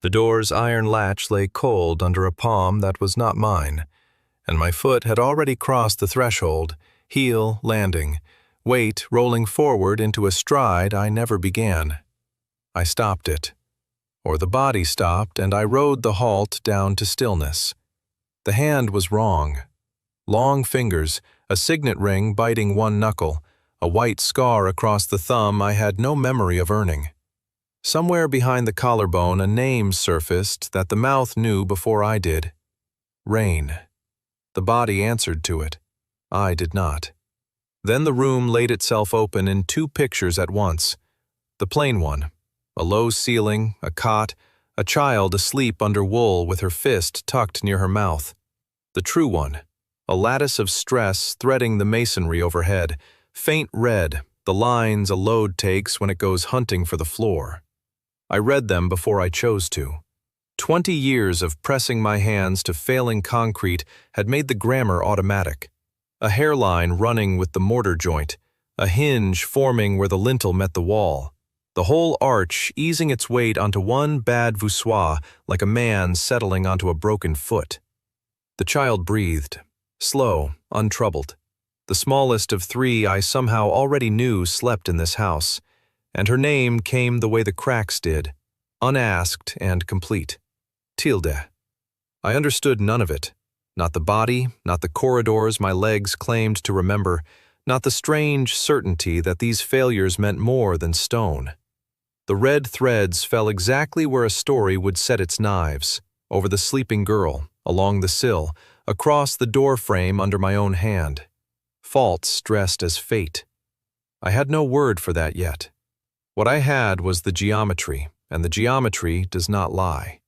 The door's iron latch lay cold under a palm that was not mine, and my foot had already crossed the threshold, heel landing, weight rolling forward into a stride I never began. I stopped it. Or the body stopped, and I rode the halt down to stillness. The hand was wrong. Long fingers, a signet ring biting one knuckle, a white scar across the thumb I had no memory of earning. Somewhere behind the collarbone a name surfaced that the mouth knew before I did. Rain. The body answered to it. I did not. Then the room laid itself open in two pictures at once. The plain one, a low ceiling, a cot, a child asleep under wool with her fist tucked near her mouth. The true one, a lattice of stress threading the masonry overhead, faint red, the lines a load takes when it goes hunting for the floor. I read them before I chose to. 20 years of pressing my hands to failing concrete had made the grammar automatic. A hairline running with the mortar joint, a hinge forming where the lintel met the wall, the whole arch easing its weight onto one bad voussoir like a man settling onto a broken foot. The child breathed, slow, untroubled. The smallest of three I somehow already knew slept in this house, and her name came the way the cracks did, unasked and complete. Tilde. I understood none of it. Not the body, not the corridors my legs claimed to remember, not the strange certainty that these failures meant more than stone. The red threads fell exactly where a story would set its knives, over the sleeping girl, along the sill, across the door frame under my own hand. Faults dressed as fate. I had no word for that yet. What I had was the geometry, and the geometry does not lie.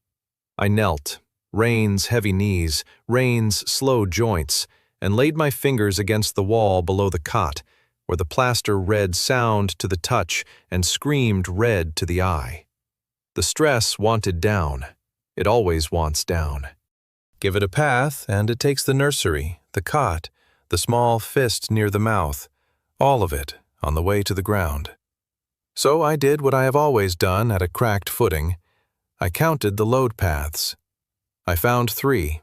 I knelt, Rain's heavy knees, Rain's slow joints, and laid my fingers against the wall below the cot, where the plaster read sound to the touch and screamed red to the eye. The stress wanted down. It always wants down. Give it a path, and it takes the nursery, the cot, the small fist near the mouth, all of it on the way to the ground. So I did what I have always done at a cracked footing. I counted the load paths. I found 3.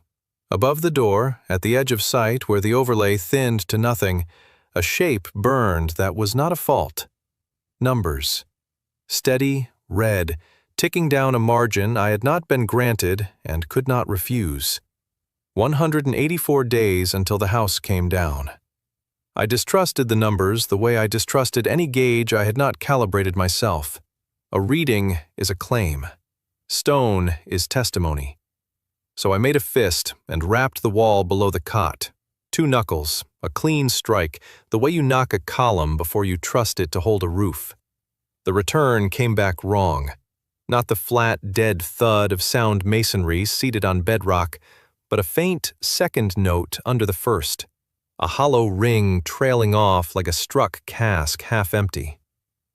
Above the door, at the edge of sight where the overlay thinned to nothing, a shape burned that was not a fault. Numbers. Steady, red, ticking down a margin I had not been granted and could not refuse. 184 days until the house came down. I distrusted the numbers the way I distrusted any gauge I had not calibrated myself. A reading is a claim. Stone is testimony. So I made a fist and rapped the wall below the cot. 2 knuckles, a clean strike, the way you knock a column before you trust it to hold a roof. The return came back wrong. Not the flat, dead thud of sound masonry seated on bedrock, but a faint second note under the first. A hollow ring trailing off like a struck cask half empty.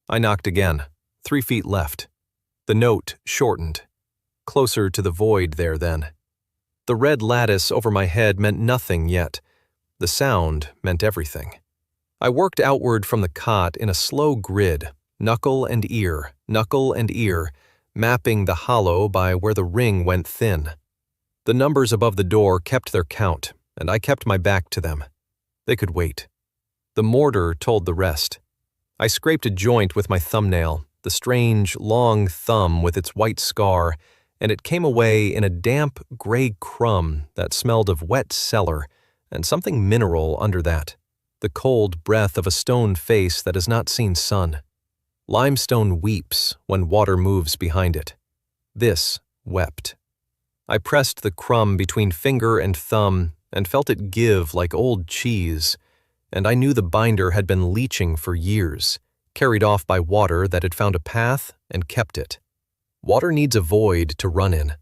I knocked again, 3 feet left. The note shortened. Closer to the void there then. The red lattice over my head meant nothing yet. The sound meant everything. I worked outward from the cot in a slow grid, knuckle and ear, mapping the hollow by where the ring went thin. The numbers above the door kept their count, and I kept my back to them. They could wait. The mortar told the rest. I scraped a joint with my thumbnail, the strange, long thumb with its white scar, and it came away in a damp, gray crumb that smelled of wet cellar and something mineral under that, the cold breath of a stone face that has not seen sun. Limestone weeps when water moves behind it. This wept. I pressed the crumb between finger and thumb and felt it give like old cheese, and I knew the binder had been leaching for years, carried off by water that had found a path and kept it. Water needs a void to run in.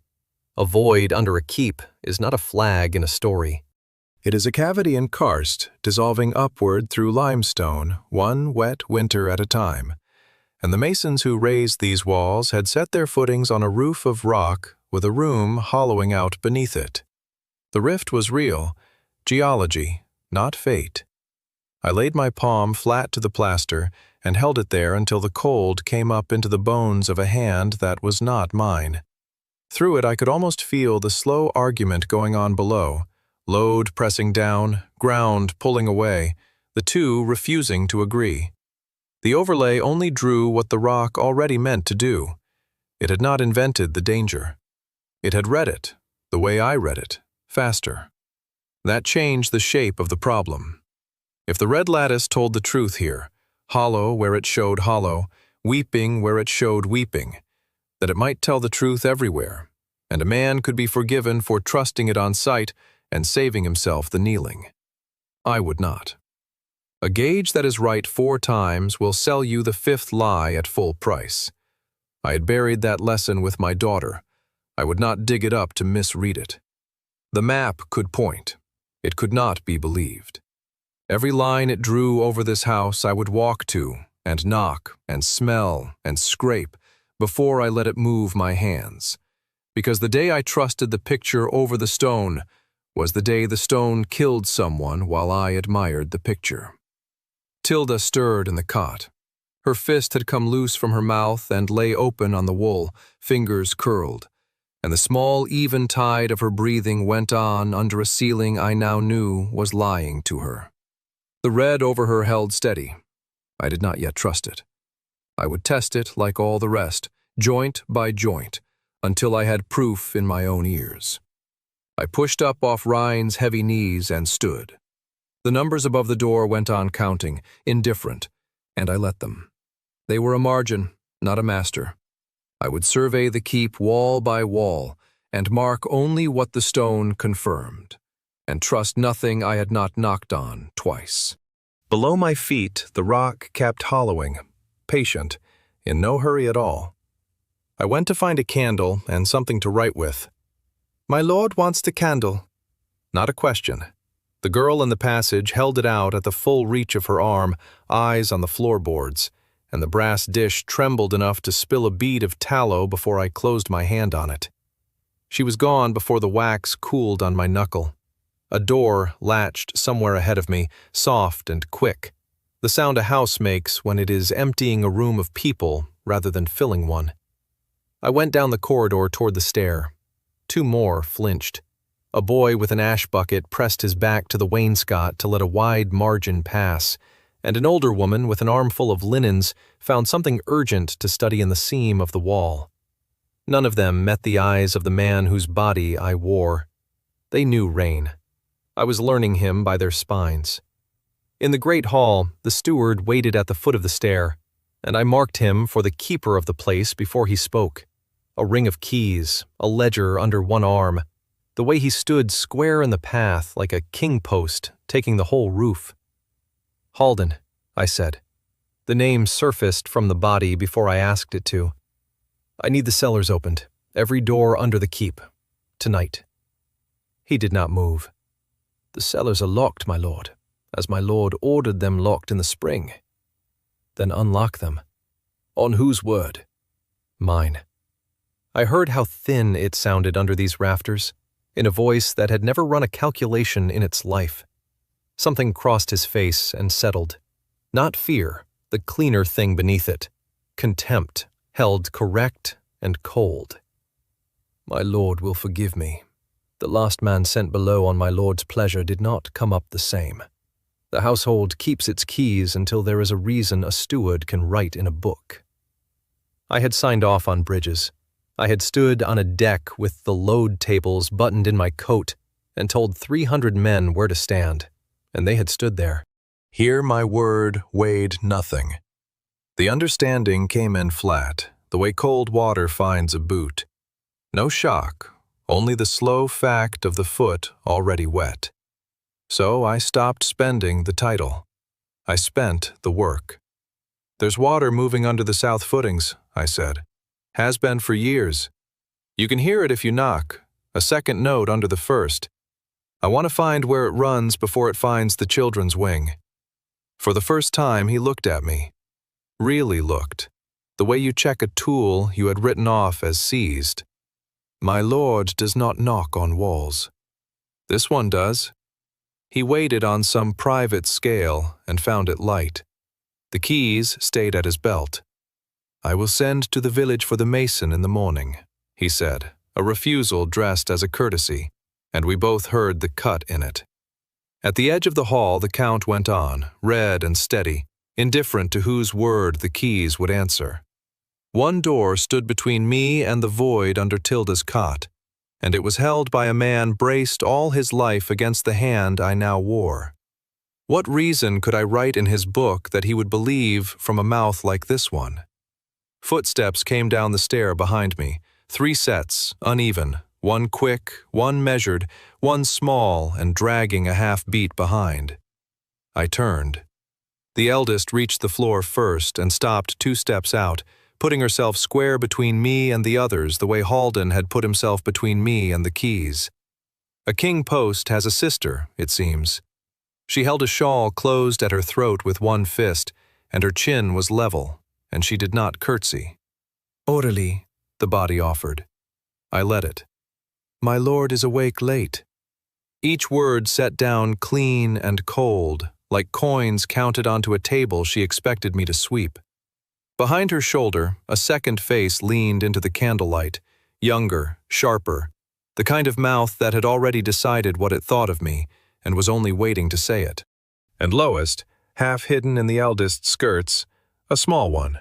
A void under a keep is not a flag in a story. It is a cavity in karst dissolving upward through limestone, one wet winter at a time, and the masons who raised these walls had set their footings on a roof of rock with a room hollowing out beneath it. The rift was real, geology, not fate. I laid my palm flat to the plaster and held it there until the cold came up into the bones of a hand that was not mine. Through it I could almost feel the slow argument going on below, load pressing down, ground pulling away, the two refusing to agree. The overlay only drew what the rock already meant to do. It had not invented the danger. It had read it, the way I read it, faster. That changed the shape of the problem. If the red lattice told the truth here, hollow where it showed hollow, weeping where it showed weeping, that it might tell the truth everywhere, and a man could be forgiven for trusting it on sight and saving himself the kneeling. I would not. A gauge that is right 4 times will sell you the 5th lie at full price. I had buried that lesson with my daughter. I would not dig it up to misread it. The map could point. It could not be believed. Every line it drew over this house I would walk to, and knock, and smell, and scrape, before I let it move my hands. Because the day I trusted the picture over the stone was the day the stone killed someone while I admired the picture. Tilda stirred in the cot. Her fist had come loose from her mouth and lay open on the wool, fingers curled, and the small, even tide of her breathing went on under a ceiling I now knew was lying to her. The red over her held steady. I did not yet trust it. I would test it like all the rest, joint by joint, until I had proof in my own ears. I pushed up off Ryan's heavy knees and stood. The numbers above the door went on counting, indifferent, and I let them. They were a margin, not a master. I would survey the keep wall by wall, and mark only what the stone confirmed, and trust nothing I had not knocked on twice. Below my feet, the rock kept hollowing, patient, in no hurry at all. I went to find a candle and something to write with. "My lord wants the candle." Not a question. The girl in the passage held it out at the full reach of her arm, eyes on the floorboards, and the brass dish trembled enough to spill a bead of tallow before I closed my hand on it. She was gone before the wax cooled on my knuckle. A door latched somewhere ahead of me, soft and quick, the sound a house makes when it is emptying a room of people rather than filling one. I went down the corridor toward the stair. 2 more flinched. A boy with an ash bucket pressed his back to the wainscot to let a wide margin pass, and an older woman with an armful of linens found something urgent to study in the seam of the wall. None of them met the eyes of the man whose body I wore. They knew Rain. I was learning him by their spines. In the great hall, the steward waited at the foot of the stair, and I marked him for the keeper of the place before he spoke. A ring of keys, a ledger under one arm, the way he stood square in the path like a king post taking the whole roof. "Halden," I said. The name surfaced from the body before I asked it to. "I need the cellars opened, every door under the keep, tonight." He did not move. "The cellars are locked, my lord, as my lord ordered them locked in the spring." "Then unlock them." "On whose word?" "Mine." I heard how thin it sounded under these rafters, in a voice that had never run a calculation in its life. Something crossed his face and settled. Not fear, the cleaner thing beneath it. Contempt, held correct and cold. "My lord will forgive me. The last man sent below on my lord's pleasure did not come up the same. The household keeps its keys until there is a reason a steward can write in a book." I had signed off on bridges. I had stood on a deck with the load tables buttoned in my coat and told 300 men where to stand, and they had stood there. Here my word weighed nothing. The understanding came in flat, the way cold water finds a boot. No shock, only the slow fact of the foot already wet. So I stopped spending the title. I spent the work. "There's water moving under the south footings," I said. "Has been for years. You can hear it if you knock, a second note under the first. I want to find where it runs before it finds the children's wing." For the first time he looked at me. Really looked. The way you check a tool you had written off as seized. "My lord does not knock on walls. This one does." He weighted on some private scale and found it light. The keys stayed at his belt. "I will send to the village for the mason in the morning," he said, a refusal dressed as a courtesy, and we both heard the cut in it. At the edge of the hall the Count went on, red and steady, indifferent to whose word the keys would answer. One door stood between me and the void under Tilda's cot, and it was held by a man braced all his life against the hand I now wore. What reason could I write in his book that he would believe from a mouth like this one? Footsteps came down the stair behind me, 3 sets, uneven, one quick, one measured, one small and dragging a half beat behind. I turned. The eldest reached the floor first and stopped 2 steps out, putting herself square between me and the others the way Halden had put himself between me and the keys. A king post has a sister, it seems. She held a shawl closed at her throat with one fist, and her chin was level, and she did not curtsy. "Orderly," the body offered. I let it. "My lord is awake late." Each word set down clean and cold, like coins counted onto a table she expected me to sweep. Behind her shoulder, a second face leaned into the candlelight, younger, sharper, the kind of mouth that had already decided what it thought of me and was only waiting to say it. And lowest, half hidden in the eldest's skirts, a small one,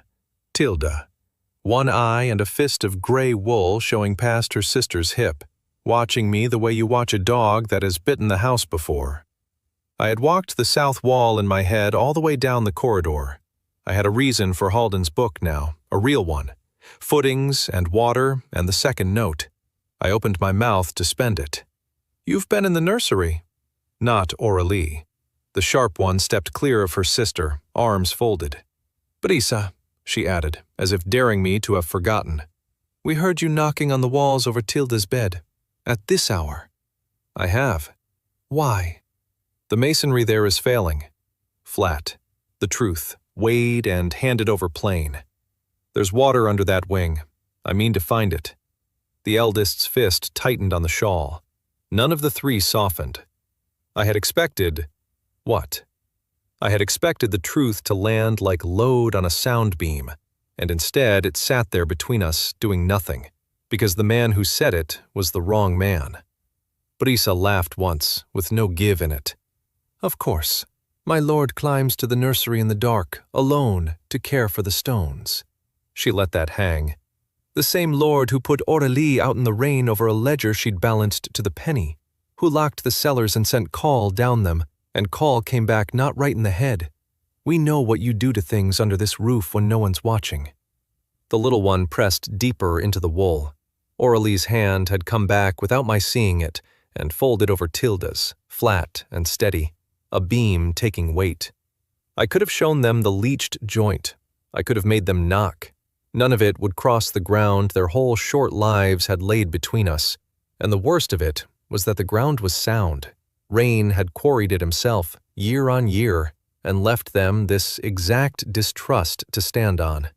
Tilda, one eye and a fist of gray wool showing past her sister's hip, watching me the way you watch a dog that has bitten the house before. I had walked the south wall in my head all the way down the corridor. I had a reason for Halden's book now, a real one. Footings and water and the second note. I opened my mouth to spend it. "You've been in the nursery." Not Aurelie. The sharp one stepped clear of her sister, arms folded. "Brisa," she added, as if daring me to have forgotten. "We heard you knocking on the walls over Tilda's bed. At this hour." "I have." "Why?" "The masonry there is failing." Flat. The truth, weighed and handed over plain. "There's water under that wing. I mean to find it." The eldest's fist tightened on the shawl. None of the 3 softened. I had expected... what? I had expected the truth to land like load on a sound beam, and instead it sat there between us doing nothing, because the man who said it was the wrong man. Brisa laughed once, with no give in it. "Of course. My lord climbs to the nursery in the dark, alone, to care for the stones." She let that hang. "The same lord who put Aurelie out in the rain over a ledger she'd balanced to the penny, who locked the cellars and sent Call down them, and Call came back not right in the head. We know what you do to things under this roof when no one's watching." The little one pressed deeper into the wool. Aurelie's hand had come back without my seeing it, and folded over Tilda's, flat and steady, a beam taking weight. I could have shown them the leached joint. I could have made them knock. None of it would cross the ground their whole short lives had laid between us, and the worst of it was that the ground was sound. Rain had quarried it himself, year on year, and left them this exact distrust to stand on.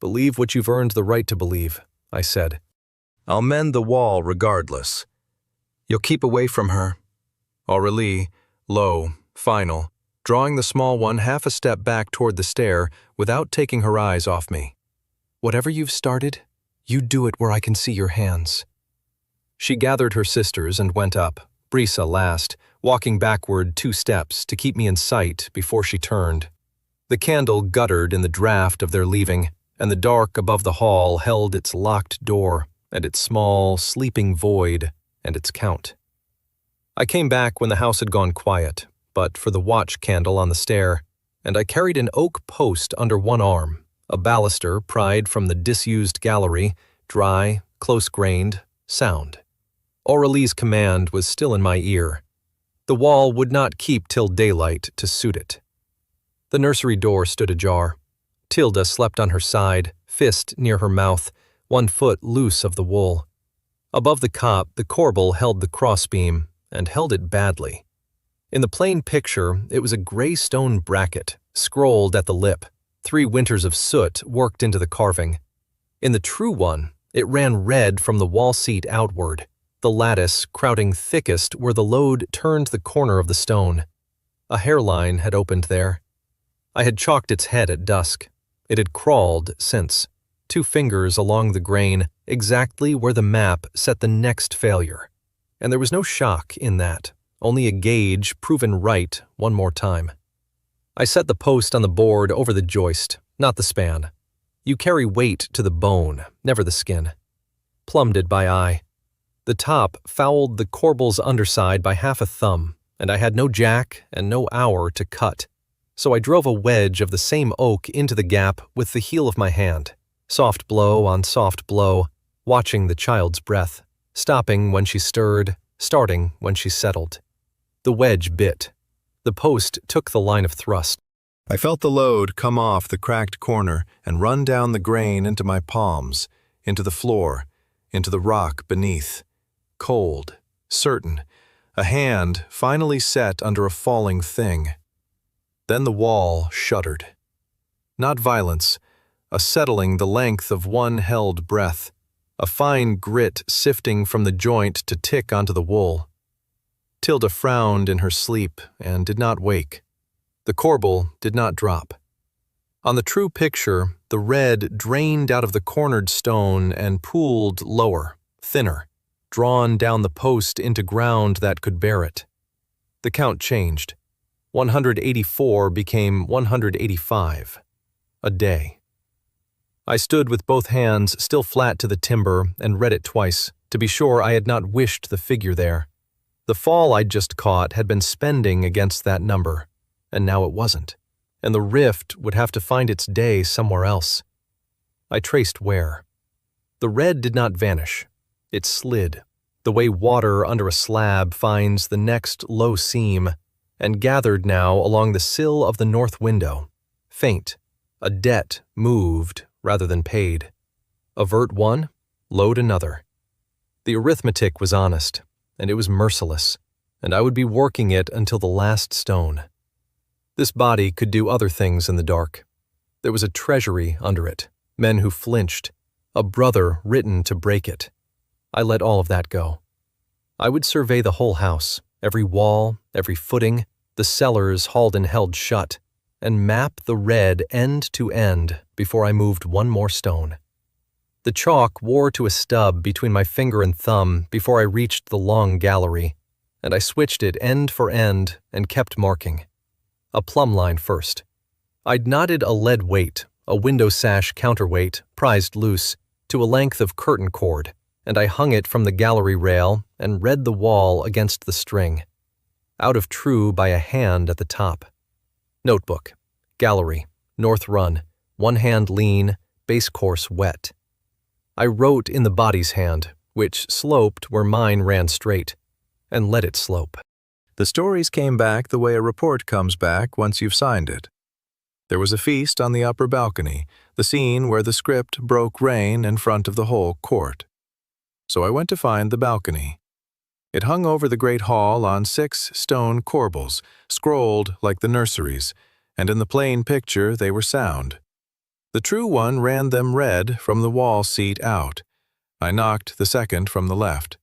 "Believe what you've earned the right to believe," I said. "I'll mend the wall regardless. You'll keep away from her." Aurelie, low, final, drawing the small one half a step back toward the stair without taking her eyes off me. "Whatever you've started, you do it where I can see your hands." She gathered her sisters and went up, Brisa last, walking backward 2 steps to keep me in sight before she turned. The candle guttered in the draft of their leaving, and the dark above the hall held its locked door and its small, sleeping void and its count. I came back when the house had gone quiet, but for the watch candle on the stair, and I carried an oak post under one arm, a baluster pried from the disused gallery, dry, close-grained, sound. Aurelie's command was still in my ear. The wall would not keep till daylight to suit it. The nursery door stood ajar. Tilda slept on her side, fist near her mouth, one foot loose of the wool. Above the cot, the corbel held the crossbeam, and held it badly. In the plain picture, it was a gray stone bracket, scrolled at the lip, 3 winters of soot worked into the carving. In the true one, it ran red from the wall seat outward, the lattice crowding thickest where the load turned the corner of the stone. A hairline had opened there. I had chalked its head at dusk. It had crawled since. 2 fingers along the grain, exactly where the map set the next failure. And there was no shock in that, only a gauge proven right one more time. I set the post on the board over the joist, not the span. You carry weight to the bone, never the skin. Plumbed it by eye. The top fouled the corbel's underside by half a thumb, and I had no jack and no hour to cut. So I drove a wedge of the same oak into the gap with the heel of my hand, soft blow on soft blow, watching the child's breath, stopping when she stirred, starting when she settled. The wedge bit. The post took the line of thrust. I felt the load come off the cracked corner and run down the grain into my palms, into the floor, into the rock beneath. Cold, certain, a hand finally set under a falling thing. Then the wall shuddered. Not violence, a settling the length of one held breath, a fine grit sifting from the joint to tick onto the wool. Tilda frowned in her sleep and did not wake. The corbel did not drop. On the true picture, the red drained out of the cornered stone and pooled lower, thinner, drawn down the post into ground that could bear it. The count changed. 184 became 185. A day. I stood with both hands still flat to the timber and read it twice, to be sure I had not wished the figure there. The fall I'd just caught had been spending against that number, and now it wasn't, and the rift would have to find its day somewhere else. I traced where. The red did not vanish. It slid, the way water under a slab finds the next low seam, and gathered now along the sill of the north window. Faint, a debt moved rather than paid. Avert one, load another. The arithmetic was honest, and it was merciless, and I would be working it until the last stone. This body could do other things in the dark. There was a treasury under it, men who flinched, a brother written to break it. I let all of that go. I would survey the whole house, every wall, every footing, the cellars Halden held shut, and map the red end to end before I moved one more stone. The chalk wore to a stub between my finger and thumb before I reached the long gallery, and I switched it end for end and kept marking. A plumb line first. I'd knotted a lead weight, a window sash counterweight, prized loose, to a length of curtain cord, and I hung it from the gallery rail and read the wall against the string. Out of true by a hand at the top. Notebook, gallery, north run, one hand lean, base course wet. I wrote in the body's hand, which sloped where mine ran straight, and let it slope. The stories came back the way a report comes back once you've signed it. There was a feast on the upper balcony, the scene where the script broke rain in front of the whole court. So I went to find the balcony. It hung over the great hall on 6 stone corbels, scrolled like the nurseries, and in the plain picture they were sound. The true one ran them red from the wall seat out. I knocked the second from the left,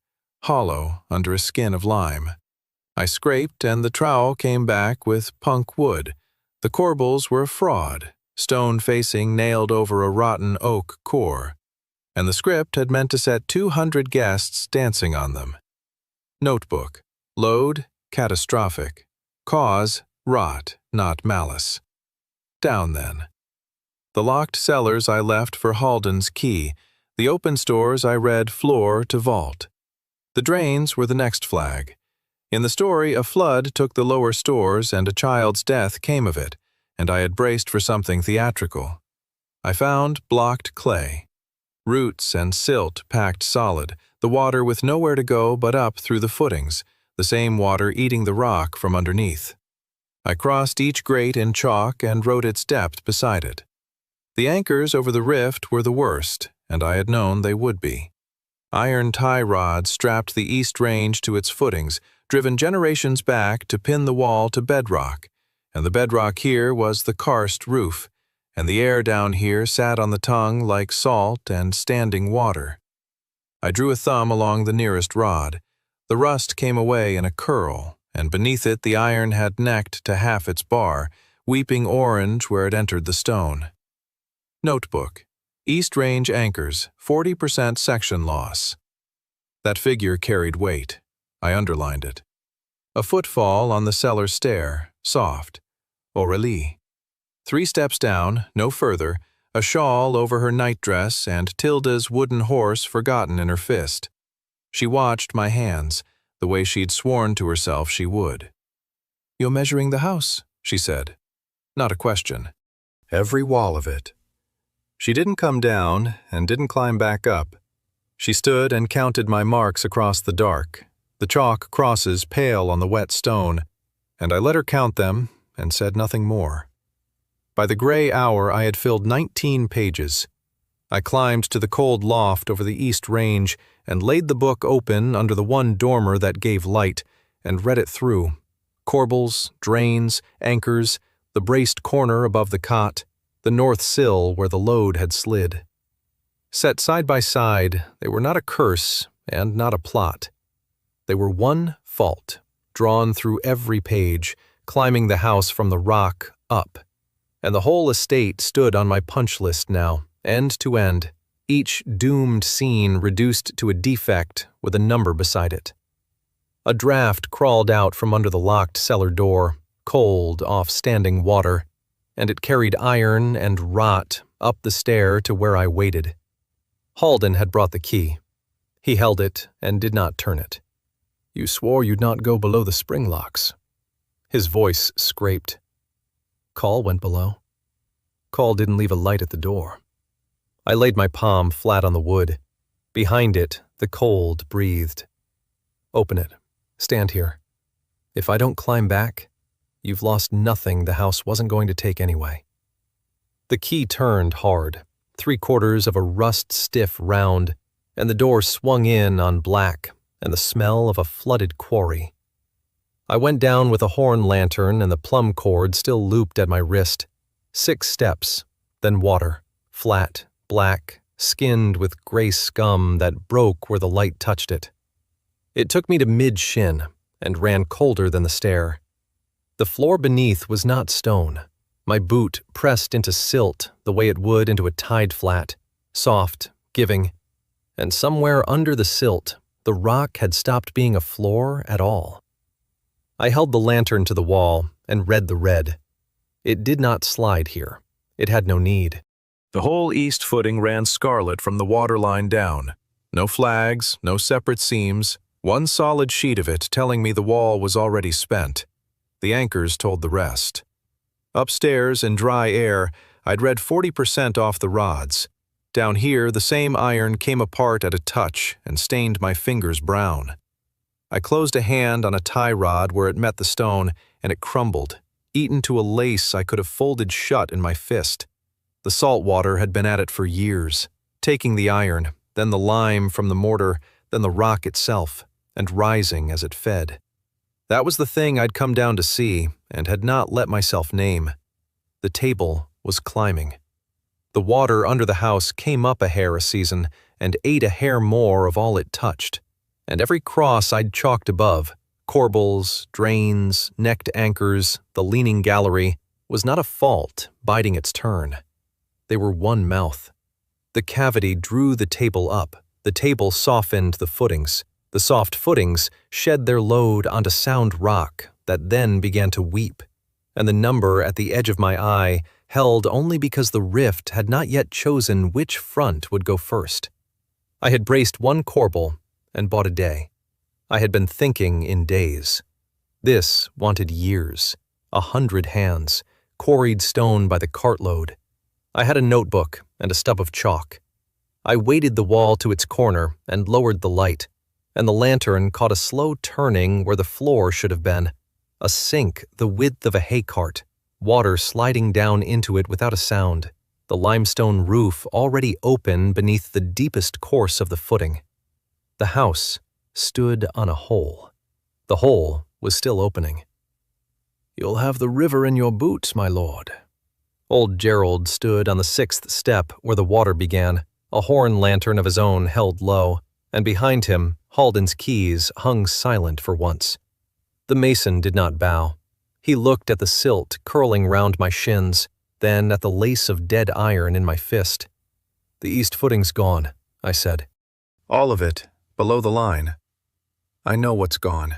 hollow under a skin of lime. I scraped and the trowel came back with punk wood. The corbels were a fraud, stone facing nailed over a rotten oak core, and the script had meant to set 200 guests dancing on them. Notebook, load, catastrophic. Cause, rot, not malice. Down then. The locked cellars I left for Halden's key. The open stores I read floor to vault. The drains were the next flag. In the story, a flood took the lower stores and a child's death came of it, and I had braced for something theatrical. I found blocked clay. Roots and silt packed solid, the water with nowhere to go but up through the footings, the same water eating the rock from underneath. I crossed each grate in chalk and wrote its depth beside it. The anchors over the rift were the worst, and I had known they would be. Iron tie rods strapped the east range to its footings, driven generations back to pin the wall to bedrock, and the bedrock here was the karst roof, and the air down here sat on the tongue like salt and standing water. I drew a thumb along the nearest rod. The rust came away in a curl, and beneath it the iron had necked to half its bar, weeping orange where it entered the stone. Notebook, East Range anchors, 40% section loss. That figure carried weight. I underlined it. A footfall on the cellar stair, soft. Aurélie. 3 steps down, no further, a shawl over her nightdress and Tilda's wooden horse forgotten in her fist. She watched my hands, the way she'd sworn to herself she would. "You're measuring the house," she said. Not a question. Every wall of it. She didn't come down and didn't climb back up. She stood and counted my marks across the dark, the chalk crosses pale on the wet stone, and I let her count them and said nothing more. By the gray hour I had filled 19 pages. I climbed to the cold loft over the East Range and laid the book open under the one dormer that gave light and read it through. Corbels, drains, anchors, the braced corner above the cot, the north sill where the load had slid. Set side by side, they were not a curse and not a plot. They were one fault, drawn through every page, climbing the house from the rock up. And the whole estate stood on my punch list now, end to end, each doomed scene reduced to a defect with a number beside it. A draft crawled out from under the locked cellar door, cold off standing water, and it carried iron and rot up the stair to where I waited. Halden had brought the key. He held it and did not turn it. "You swore you'd not go below the spring locks." His voice scraped. Call went below. Call didn't leave a light at the door. I laid my palm flat on the wood. Behind it, the cold breathed. "Open it. Stand here. If I don't climb back, you've lost nothing the house wasn't going to take anyway." The key turned hard, 3/4 of a rust-stiff round, and the door swung in on black and the smell of a flooded quarry. I went down with a horn lantern and the plumb cord still looped at my wrist. 6 steps, then water, flat, black, skinned with gray scum that broke where the light touched it. It took me to mid-shin and ran colder than the stair. The floor beneath was not stone. My boot pressed into silt the way it would into a tide flat, soft, giving, and somewhere under the silt, the rock had stopped being a floor at all. I held the lantern to the wall and read the red. It did not slide here. It had no need. The whole east footing ran scarlet from the waterline down. No flags, no separate seams, one solid sheet of it telling me the wall was already spent. The anchors told the rest. Upstairs in dry air, I'd read 40% off the rods. Down here, the same iron came apart at a touch and stained my fingers brown. I closed a hand on a tie rod where it met the stone, and it crumbled, eaten to a lace I could have folded shut in my fist. The salt water had been at it for years, taking the iron, then the lime from the mortar, then the rock itself, and rising as it fed. That was the thing I'd come down to see and had not let myself name. The table was climbing. The water under the house came up a hair a season and ate a hair more of all it touched. And every cross I'd chalked above, corbels, drains, necked anchors, the leaning gallery, was not a fault biding its turn. They were one mouth. The cavity drew the table up, the table softened the footings. The soft footings shed their load onto sound rock that then began to weep, and the number at the edge of my eye held only because the rift had not yet chosen which front would go first. I had braced one corbel and bought a day. I had been thinking in days. This wanted years, 100 hands, quarried stone by the cartload. I had a notebook and a stub of chalk. I weighted the wall to its corner and lowered the light, and the lantern caught a slow turning where the floor should have been, a sink the width of a hay cart, water sliding down into it without a sound, the limestone roof already open beneath the deepest course of the footing. The house stood on a hole. The hole was still opening. "You'll have the river in your boots, my lord." Old Gerald stood on the 6th step where the water began, a horn lantern of his own held low, and behind him, Halden's keys hung silent for once. The mason did not bow. He looked at the silt curling round my shins, then at the lace of dead iron in my fist. The east footing's gone, I said. All of it, below the line. I know what's gone.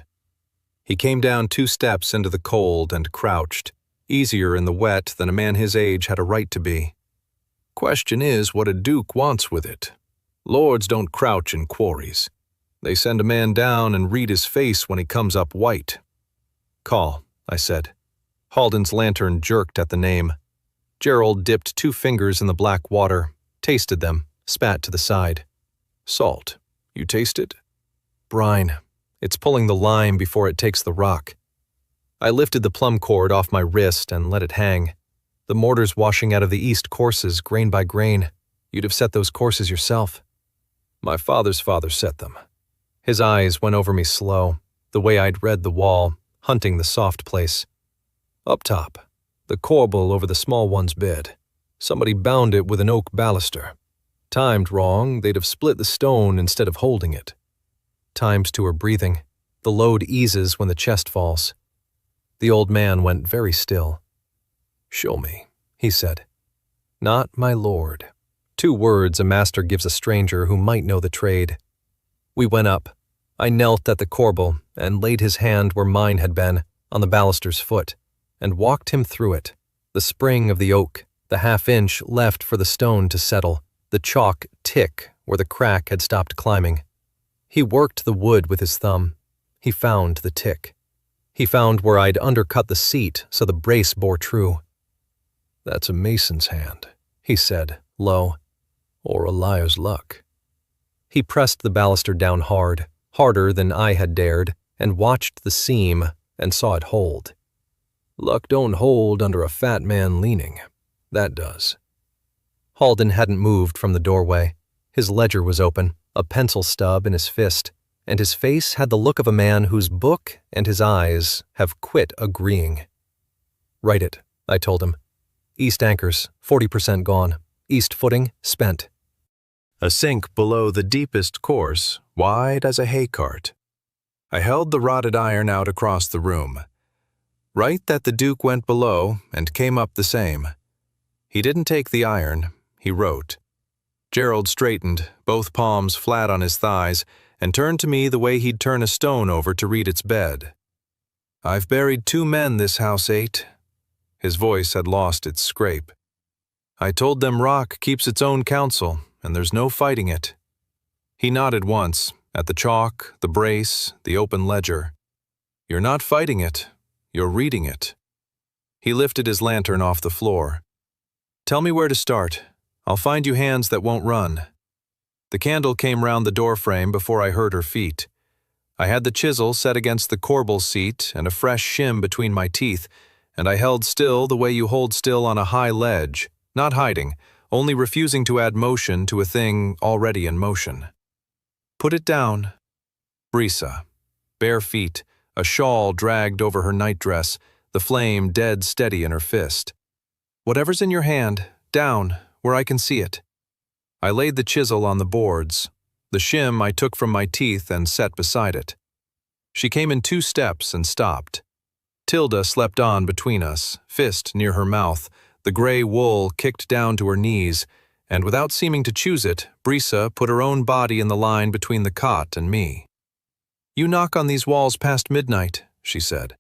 He came down 2 steps into the cold and crouched, easier in the wet than a man his age had a right to be. Question is what a duke wants with it. Lords don't crouch in quarries. They send a man down and read his face when he comes up white. Call, I said. Halden's lantern jerked at the name. Gerald dipped 2 fingers in the black water, tasted them, spat to the side. Salt. You taste it? Brine. It's pulling the lime before it takes the rock. I lifted the plumb cord off my wrist and let it hang. The mortar's washing out of the east courses, grain by grain. You'd have set those courses yourself. My father's father set them. His eyes went over me slow, the way I'd read the wall, hunting the soft place. Up top, the corbel over the small one's bed. Somebody bound it with an oak baluster. Timed wrong, they'd have split the stone instead of holding it. Times to her breathing. The load eases when the chest falls. The old man went very still. Show me, he said. Not my lord. 2 words a master gives a stranger who might know the trade. We went up. I knelt at the corbel and laid his hand where mine had been, on the baluster's foot, and walked him through it. The spring of the oak, the half-inch left for the stone to settle, the chalk tick where the crack had stopped climbing. He worked the wood with his thumb. He found the tick. He found where I'd undercut the seat so the brace bore true. That's a mason's hand, he said, low, or a liar's luck. He pressed the baluster down hard, harder than I had dared, and watched the seam and saw it hold. Luck don't hold under a fat man leaning. That does. Halden hadn't moved from the doorway. His ledger was open, a pencil stub in his fist, and his face had the look of a man whose book and his eyes have quit agreeing. Write it, I told him. East anchors, 40% gone. East footing, spent. A sink below the deepest course, wide as a hay cart. I held the rotted iron out across the room. Write that the Duke went below and came up the same. He didn't take the iron, he wrote. Gerald straightened, both palms flat on his thighs, and turned to me the way he'd turn a stone over to read its bed. I've buried 2 men this house ate. His voice had lost its scrape. I told them rock keeps its own counsel, and there's no fighting it. He nodded once, at the chalk, the brace, the open ledger. You're not fighting it, you're reading it. He lifted his lantern off the floor. Tell me where to start. I'll find you hands that won't run. The candle came round the doorframe before I heard her feet. I had the chisel set against the corbel seat and a fresh shim between my teeth, and I held still the way you hold still on a high ledge, not hiding, only refusing to add motion to a thing already in motion. Put it down. Brisa. Bare feet, a shawl dragged over her nightdress, the flame dead steady in her fist. Whatever's in your hand, down, where I can see it. I laid the chisel on the boards. The shim I took from my teeth and set beside it. She came in 2 steps and stopped. Tilda slept on between us, fist near her mouth, the gray wool kicked down to her knees, and without seeming to choose it, Brisa put her own body in the line between the cot and me. You knock on these walls past midnight, she said.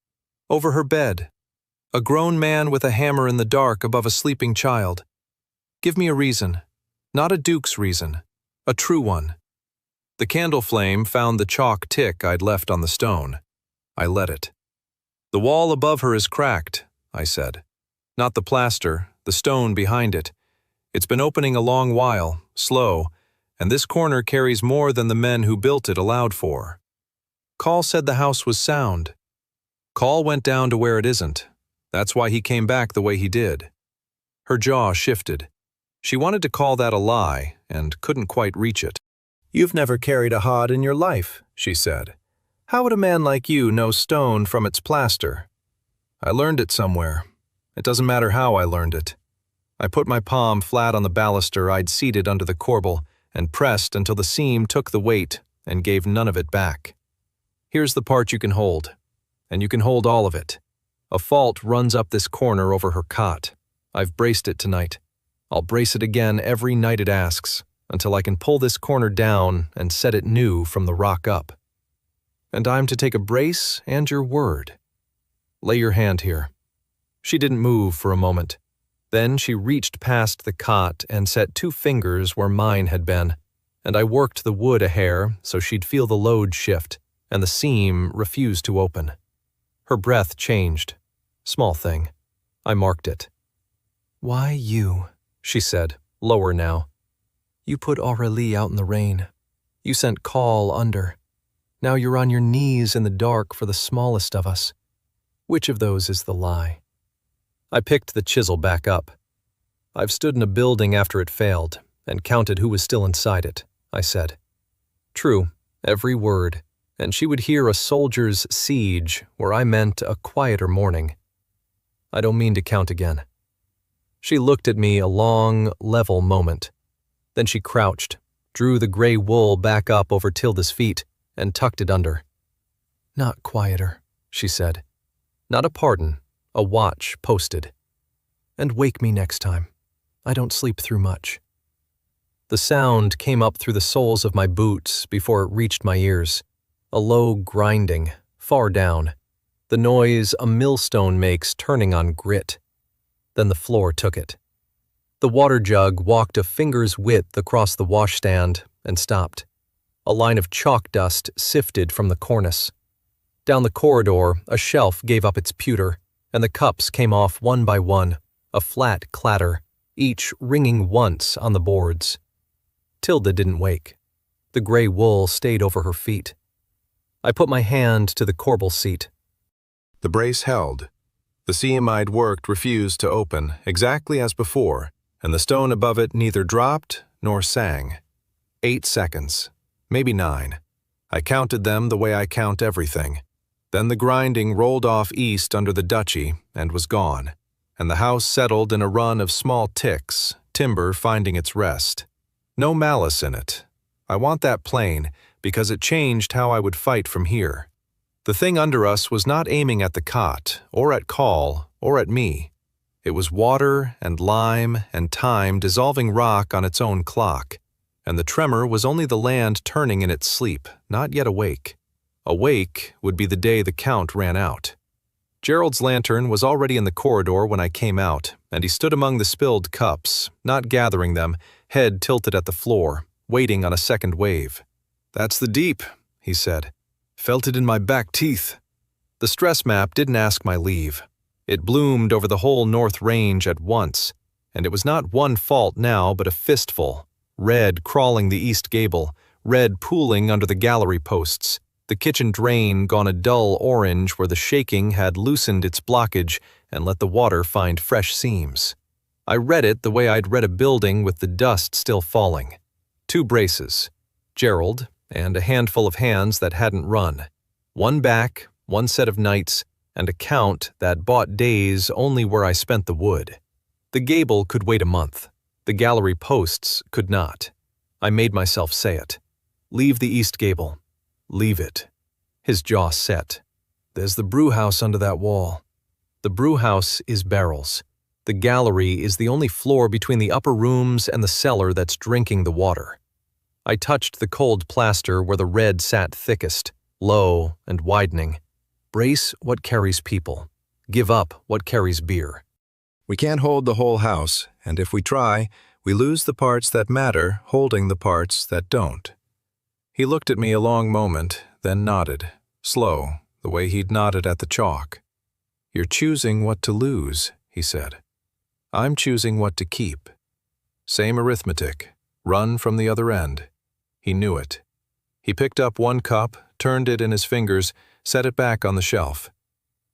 Over her bed. A grown man with a hammer in the dark above a sleeping child. Give me a reason. Not a duke's reason. A true one. The candle flame found the chalk tick I'd left on the stone. I let it. The wall above her is cracked, I said. Not the plaster, the stone behind it. It's been opening a long while, slow, and this corner carries more than the men who built it allowed for. Call said the house was sound. Call went down to where it isn't. That's why he came back the way he did. Her jaw shifted. She wanted to call that a lie, and couldn't quite reach it. You've never carried a hod in your life, she said. How would a man like you know stone from its plaster? I learned it somewhere. It doesn't matter how I learned it. I put my palm flat on the baluster I'd seated under the corbel and pressed until the seam took the weight and gave none of it back. Here's the part you can hold, and you can hold all of it. A fault runs up this corner over her cot. I've braced it tonight. I'll brace it again every night it asks, until I can pull this corner down and set it new from the rock up. And I'm to take a brace and your word. Lay your hand here." She didn't move for a moment. Then she reached past the cot and set 2 fingers where mine had been, and I worked the wood a hair so she'd feel the load shift, and the seam refused to open. Her breath changed. Small thing. I marked it. "Why you?" she said, lower now. "You put Aurélie out in the rain. You sent Call under. Now you're on your knees in the dark for the smallest of us. Which of those is the lie?" I picked the chisel back up. "I've stood in a building after it failed and counted who was still inside it," I said. True, every word, and she would hear a soldier's siege where I meant a quieter morning. "I don't mean to count again." She looked at me a long, level moment. Then she crouched, drew the gray wool back up over Tilda's feet, and tucked it under. "Not quieter," she said. "Not a pardon, a watch posted. And wake me next time. I don't sleep through much." The sound came up through the soles of my boots before it reached my ears. A low grinding, far down. The noise a millstone makes turning on grit. Then the floor took it. The water jug walked a finger's width across the washstand and stopped. A line of chalk dust sifted from the cornice. Down the corridor, a shelf gave up its pewter, and the cups came off one by one, a flat clatter, each ringing once on the boards. Tilda didn't wake. The gray wool stayed over her feet. I put my hand to the corbel seat. The brace held. The seam I'd worked refused to open, exactly as before, and the stone above it neither dropped nor sang. 8 seconds, maybe 9. I counted them the way I count everything. Then the grinding rolled off east under the duchy and was gone, and the house settled in a run of small ticks, timber finding its rest. No malice in it. I want that plain, because it changed how I would fight from here. The thing under us was not aiming at the cot, or at Call, or at me. It was water and lime and time dissolving rock on its own clock, and the tremor was only the land turning in its sleep, not yet awake. Awake would be the day the count ran out. Gerald's lantern was already in the corridor when I came out, and he stood among the spilled cups, not gathering them, head tilted at the floor, waiting on a second wave. "That's the deep," he said. "Felt it in my back teeth." The stress map didn't ask my leave. It bloomed over the whole North Range at once, and it was not one fault now but a fistful. Red crawling the east gable, red pooling under the gallery posts, the kitchen drain gone a dull orange where the shaking had loosened its blockage and let the water find fresh seams. I read it the way I'd read a building with the dust still falling. 2 braces, Gerald, and a handful of hands that hadn't run. 1 back, 1 set of nights, and a count that bought days only where I spent the wood. The gable could wait a month. The gallery posts could not. I made myself say it. Leave the east gable. Leave it. His jaw set. There's the brewhouse under that wall. The brewhouse is barrels. The gallery is the only floor between the upper rooms and the cellar that's drinking the water. I touched the cold plaster where the red sat thickest, low and widening. Brace what carries people. Give up what carries beer. We can't hold the whole house, and if we try, we lose the parts that matter, holding the parts that don't. He looked at me a long moment, then nodded, slow, the way he'd nodded at the chalk. "You're choosing what to lose," he said. "I'm choosing what to keep. Same arithmetic. Run from the other end." He knew it. He picked up 1 cup, turned it in his fingers, set it back on the shelf.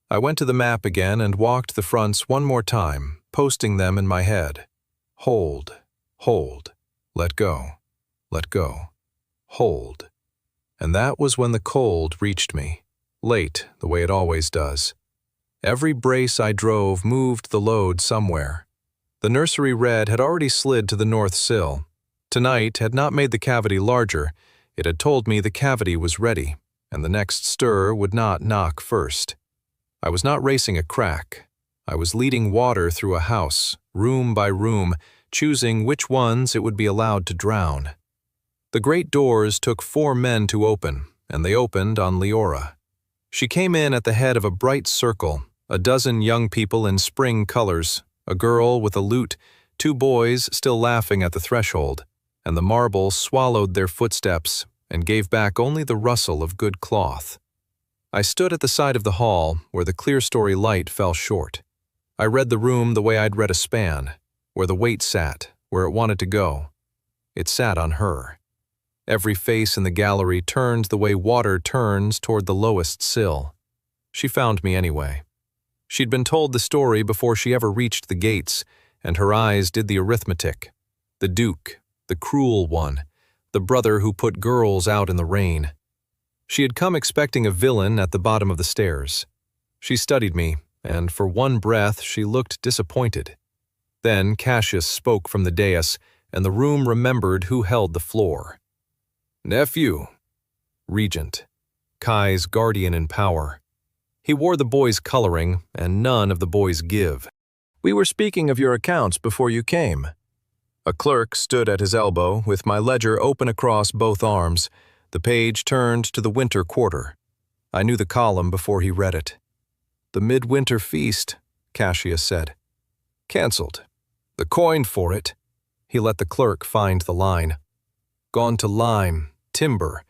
I went to the map again and walked the fronts one more time, posting them in my head. Hold, hold, let go, hold. And that was when the cold reached me, late the way it always does. Every brace I drove moved the load somewhere. The nursery red had already slid to the north sill. Tonight had not made the cavity larger. It had told me the cavity was ready, and the next stir would not knock first. I was not racing a crack. I was leading water through a house, room by room, choosing which ones it would be allowed to drown. The great doors took 4 men to open, and they opened on Leora. She came in at the head of a bright circle, a dozen young people in spring colors, a girl with a lute, 2 boys still laughing at the threshold, and the marble swallowed their footsteps and gave back only the rustle of good cloth. I stood at the side of the hall where the clerestory light fell short. I read the room the way I'd read a span, where the weight sat, where it wanted to go. It sat on her. Every face in the gallery turned the way water turns toward the lowest sill. She found me anyway. She'd been told the story before she ever reached the gates, and her eyes did the arithmetic. The Duke, the cruel one, the brother who put girls out in the rain. She had come expecting a villain at the bottom of the stairs. She studied me, and for one breath she looked disappointed. Then Cassius spoke from the dais, and the room remembered who held the floor. Nephew. Regent. Kai's guardian in power. He wore the boy's coloring, and none of the boy's give. We were speaking of your accounts before you came. A clerk stood at his elbow, with my ledger open across both arms. The page turned to the winter quarter. I knew the column before he read it. The midwinter feast, Cassius said. Cancelled. The coin for it. He let the clerk find the line. Gone to lime, timber,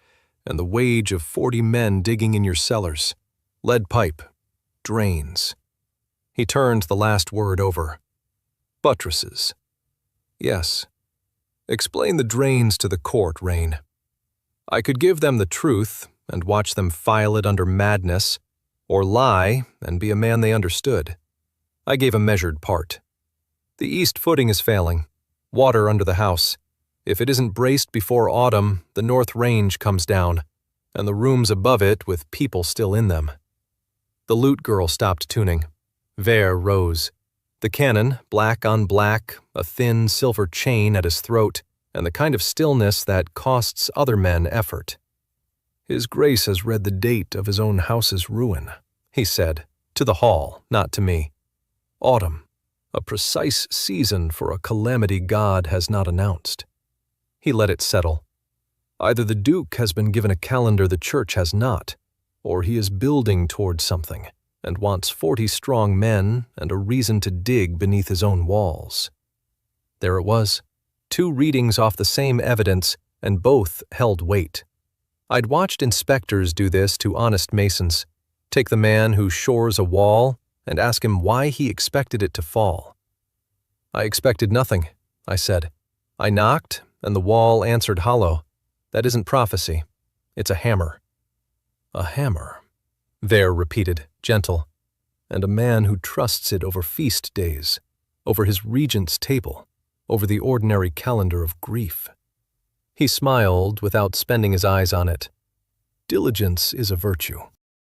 and the wage of 40 men digging in your cellars. Lead pipe. Drains. He turned the last word over. Buttresses. Yes. Explain the drains to the court, Rain. I could give them the truth and watch them file it under madness, or lie and be a man they understood. I gave a measured part. The east footing is failing. Water under the house. If it isn't braced before autumn, the north range comes down, and the rooms above it with people still in them. The lute girl stopped tuning. Vere rose. The cannon, black on black, a thin silver chain at his throat, and the kind of stillness that costs other men effort. His Grace has read the date of his own house's ruin, he said, to the hall, not to me. Autumn, a precise season for a calamity God has not announced. He let it settle. Either the Duke has been given a calendar the Church has not, or he is building toward something, and wants 40 strong men and a reason to dig beneath his own walls. There it was, 2 readings off the same evidence, and both held weight. I'd watched inspectors do this to honest masons, take the man who shores a wall and ask him why he expected it to fall. I expected nothing, I said. I knocked, and the wall answered hollow. That isn't prophecy. It's a hammer. A hammer, Vere repeated, gentle, and a man who trusts it over feast days, over his regent's table, over the ordinary calendar of grief. He smiled without spending his eyes on it. Diligence is a virtue.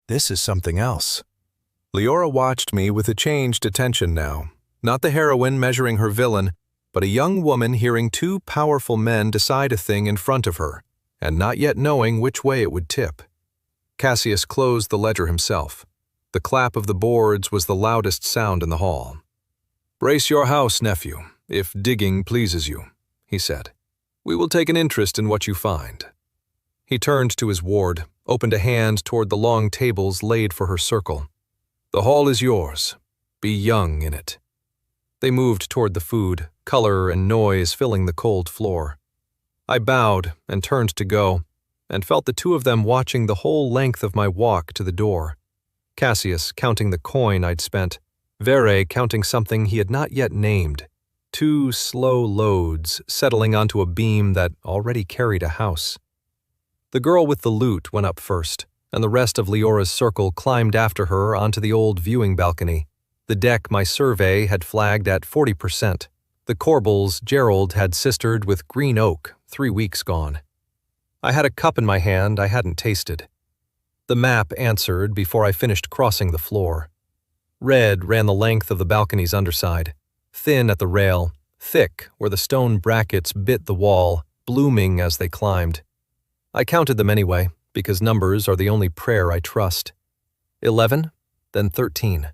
This is something else. Leora watched me with a changed attention now, not the heroine measuring her villain, but a young woman hearing 2 powerful men decide a thing in front of her, and not yet knowing which way it would tip. Cassius closed the ledger himself. The clap of the boards was the loudest sound in the hall. Brace your house, nephew, if digging pleases you, he said. We will take an interest in what you find. He turned to his ward, opened a hand toward the long tables laid for her circle. The hall is yours. Be young in it. They moved toward the food, color and noise filling the cold floor. I bowed and turned to go, and felt the 2 of them watching the whole length of my walk to the door. Cassius counting the coin I'd spent, Vere counting something he had not yet named, 2 slow loads settling onto a beam that already carried a house. The girl with the lute went up first, and the rest of Leora's circle climbed after her onto the old viewing balcony. The deck my survey had flagged at 40%. The corbels Gerald had sistered with green oak 3 weeks gone. I had a cup in my hand I hadn't tasted. The map answered before I finished crossing the floor. Red ran the length of the balcony's underside, thin at the rail, thick where the stone brackets bit the wall, blooming as they climbed. I counted them anyway, because numbers are the only prayer I trust. 11, then 13.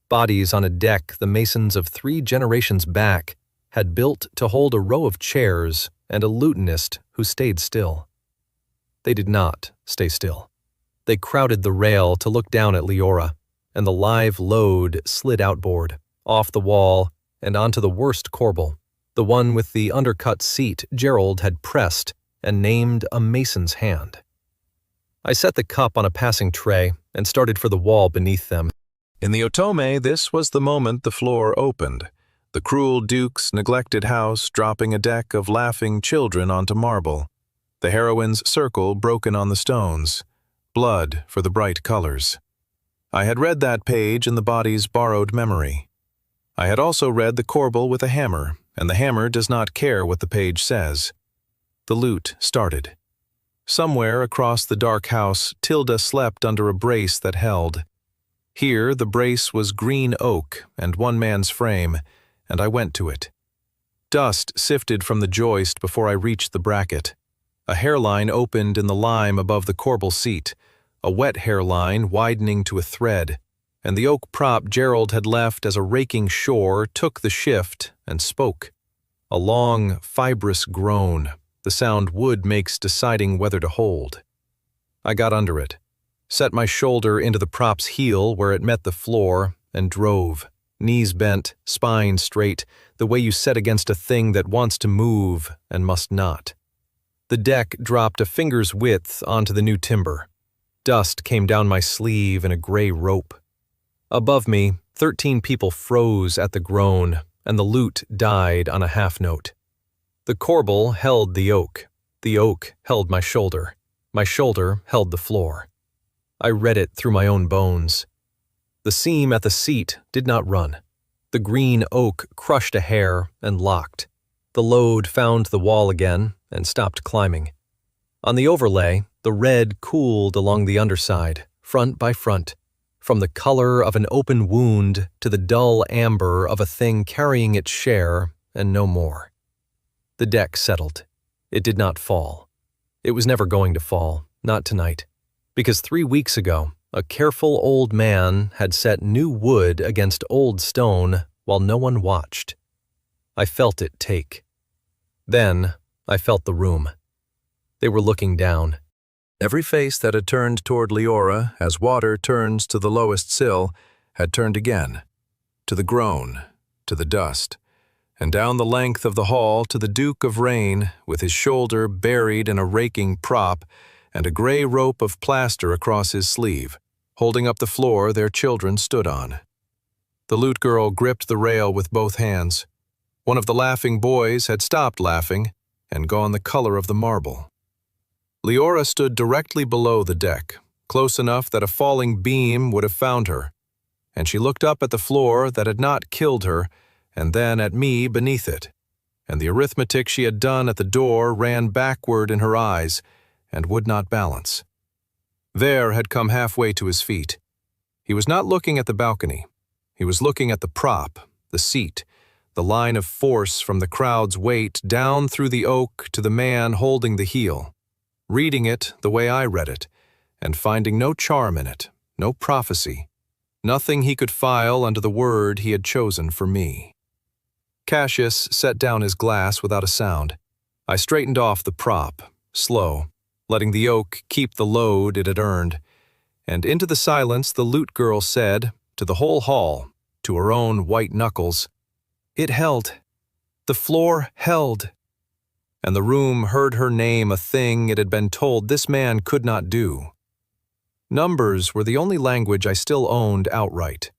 Bodies on a deck the masons of 3 generations back had built to hold a row of chairs and a lutenist who stayed still. They did not stay still. They crowded the rail to look down at Leora, and the live load slid outboard, off the wall, and onto the worst corbel, the one with the undercut seat Gerald had pressed and named a mason's hand. I set the cup on a passing tray and started for the wall beneath them. In the otome, this was the moment the floor opened, the cruel Duke's neglected house dropping a deck of laughing children onto marble, the heroine's circle broken on the stones, blood for the bright colors. I had read that page in the body's borrowed memory. I had also read the corbel with a hammer, and the hammer does not care what the page says. The lute started. Somewhere across the dark house, Tilda slept under a brace that held. Here the brace was green oak and one man's frame, and I went to it. Dust sifted from the joist before I reached the bracket. A hairline opened in the lime above the corbel seat, a wet hairline widening to a thread, and the oak prop Gerald had left as a raking shore took the shift and spoke. A long, fibrous groan, the sound wood makes deciding whether to hold. I got under it, set my shoulder into the prop's heel where it met the floor, and drove, knees bent, spine straight, the way you set against a thing that wants to move and must not. The deck dropped a finger's width onto the new timber. Dust came down my sleeve in a gray rope. Above me, 13 people froze at the groan, and the lute died on a half note. The corbel held the oak held my shoulder held the floor. I read it through my own bones. The seam at the seat did not run. The green oak crushed a hair and locked. The load found the wall again and stopped climbing. On the overlay, the red cooled along the underside, front by front, from the color of an open wound to the dull amber of a thing carrying its share and no more. The deck settled. It did not fall. It was never going to fall, not tonight, because 3 weeks ago, a careful old man had set new wood against old stone while no one watched. I felt it take. Then I felt the room. They were looking down. Every face that had turned toward Leora, as water turns to the lowest sill, had turned again, to the groan, to the dust, and down the length of the hall to the Duke of Rain, with his shoulder buried in a raking prop and a gray rope of plaster across his sleeve, holding up the floor their children stood on. The lute girl gripped the rail with both hands. One of the laughing boys had stopped laughing and gone the color of the marble. Leora stood directly below the deck, close enough that a falling beam would have found her, and she looked up at the floor that had not killed her, and then at me beneath it, and the arithmetic she had done at the door ran backward in her eyes and would not balance. Ver had come halfway to his feet. He was not looking at the balcony. He was looking at the prop, the seat, the line of force from the crowd's weight down through the oak to the man holding the heel, reading it the way I read it, and finding no charm in it, no prophecy, nothing he could file under the word he had chosen for me. Cassius set down his glass without a sound. I straightened off the prop, slow, letting the oak keep the load it had earned, and into the silence the lute girl said, to the whole hall, to her own white knuckles, "It held. The floor held." And the room heard her name a thing it had been told this man could not do. Numbers were the only language I still owned outright,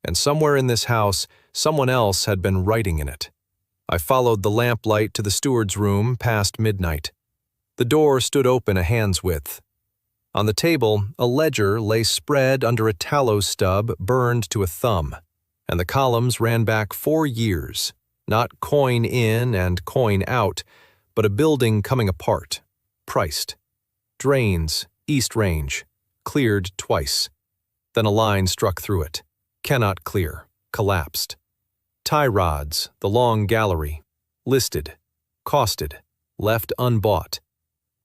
and somewhere in this house, someone else had been writing in it. I followed the lamplight to the steward's room past midnight. The door stood open a hand's width. On the table, a ledger lay spread under a tallow stub burned to a thumb, and the columns ran back 4 years, not coin in and coin out, but a building coming apart, priced. Drains, East Range, cleared twice. Then a line struck through it. Cannot clear, collapsed. Tie rods, the long gallery, listed, costed, left unbought.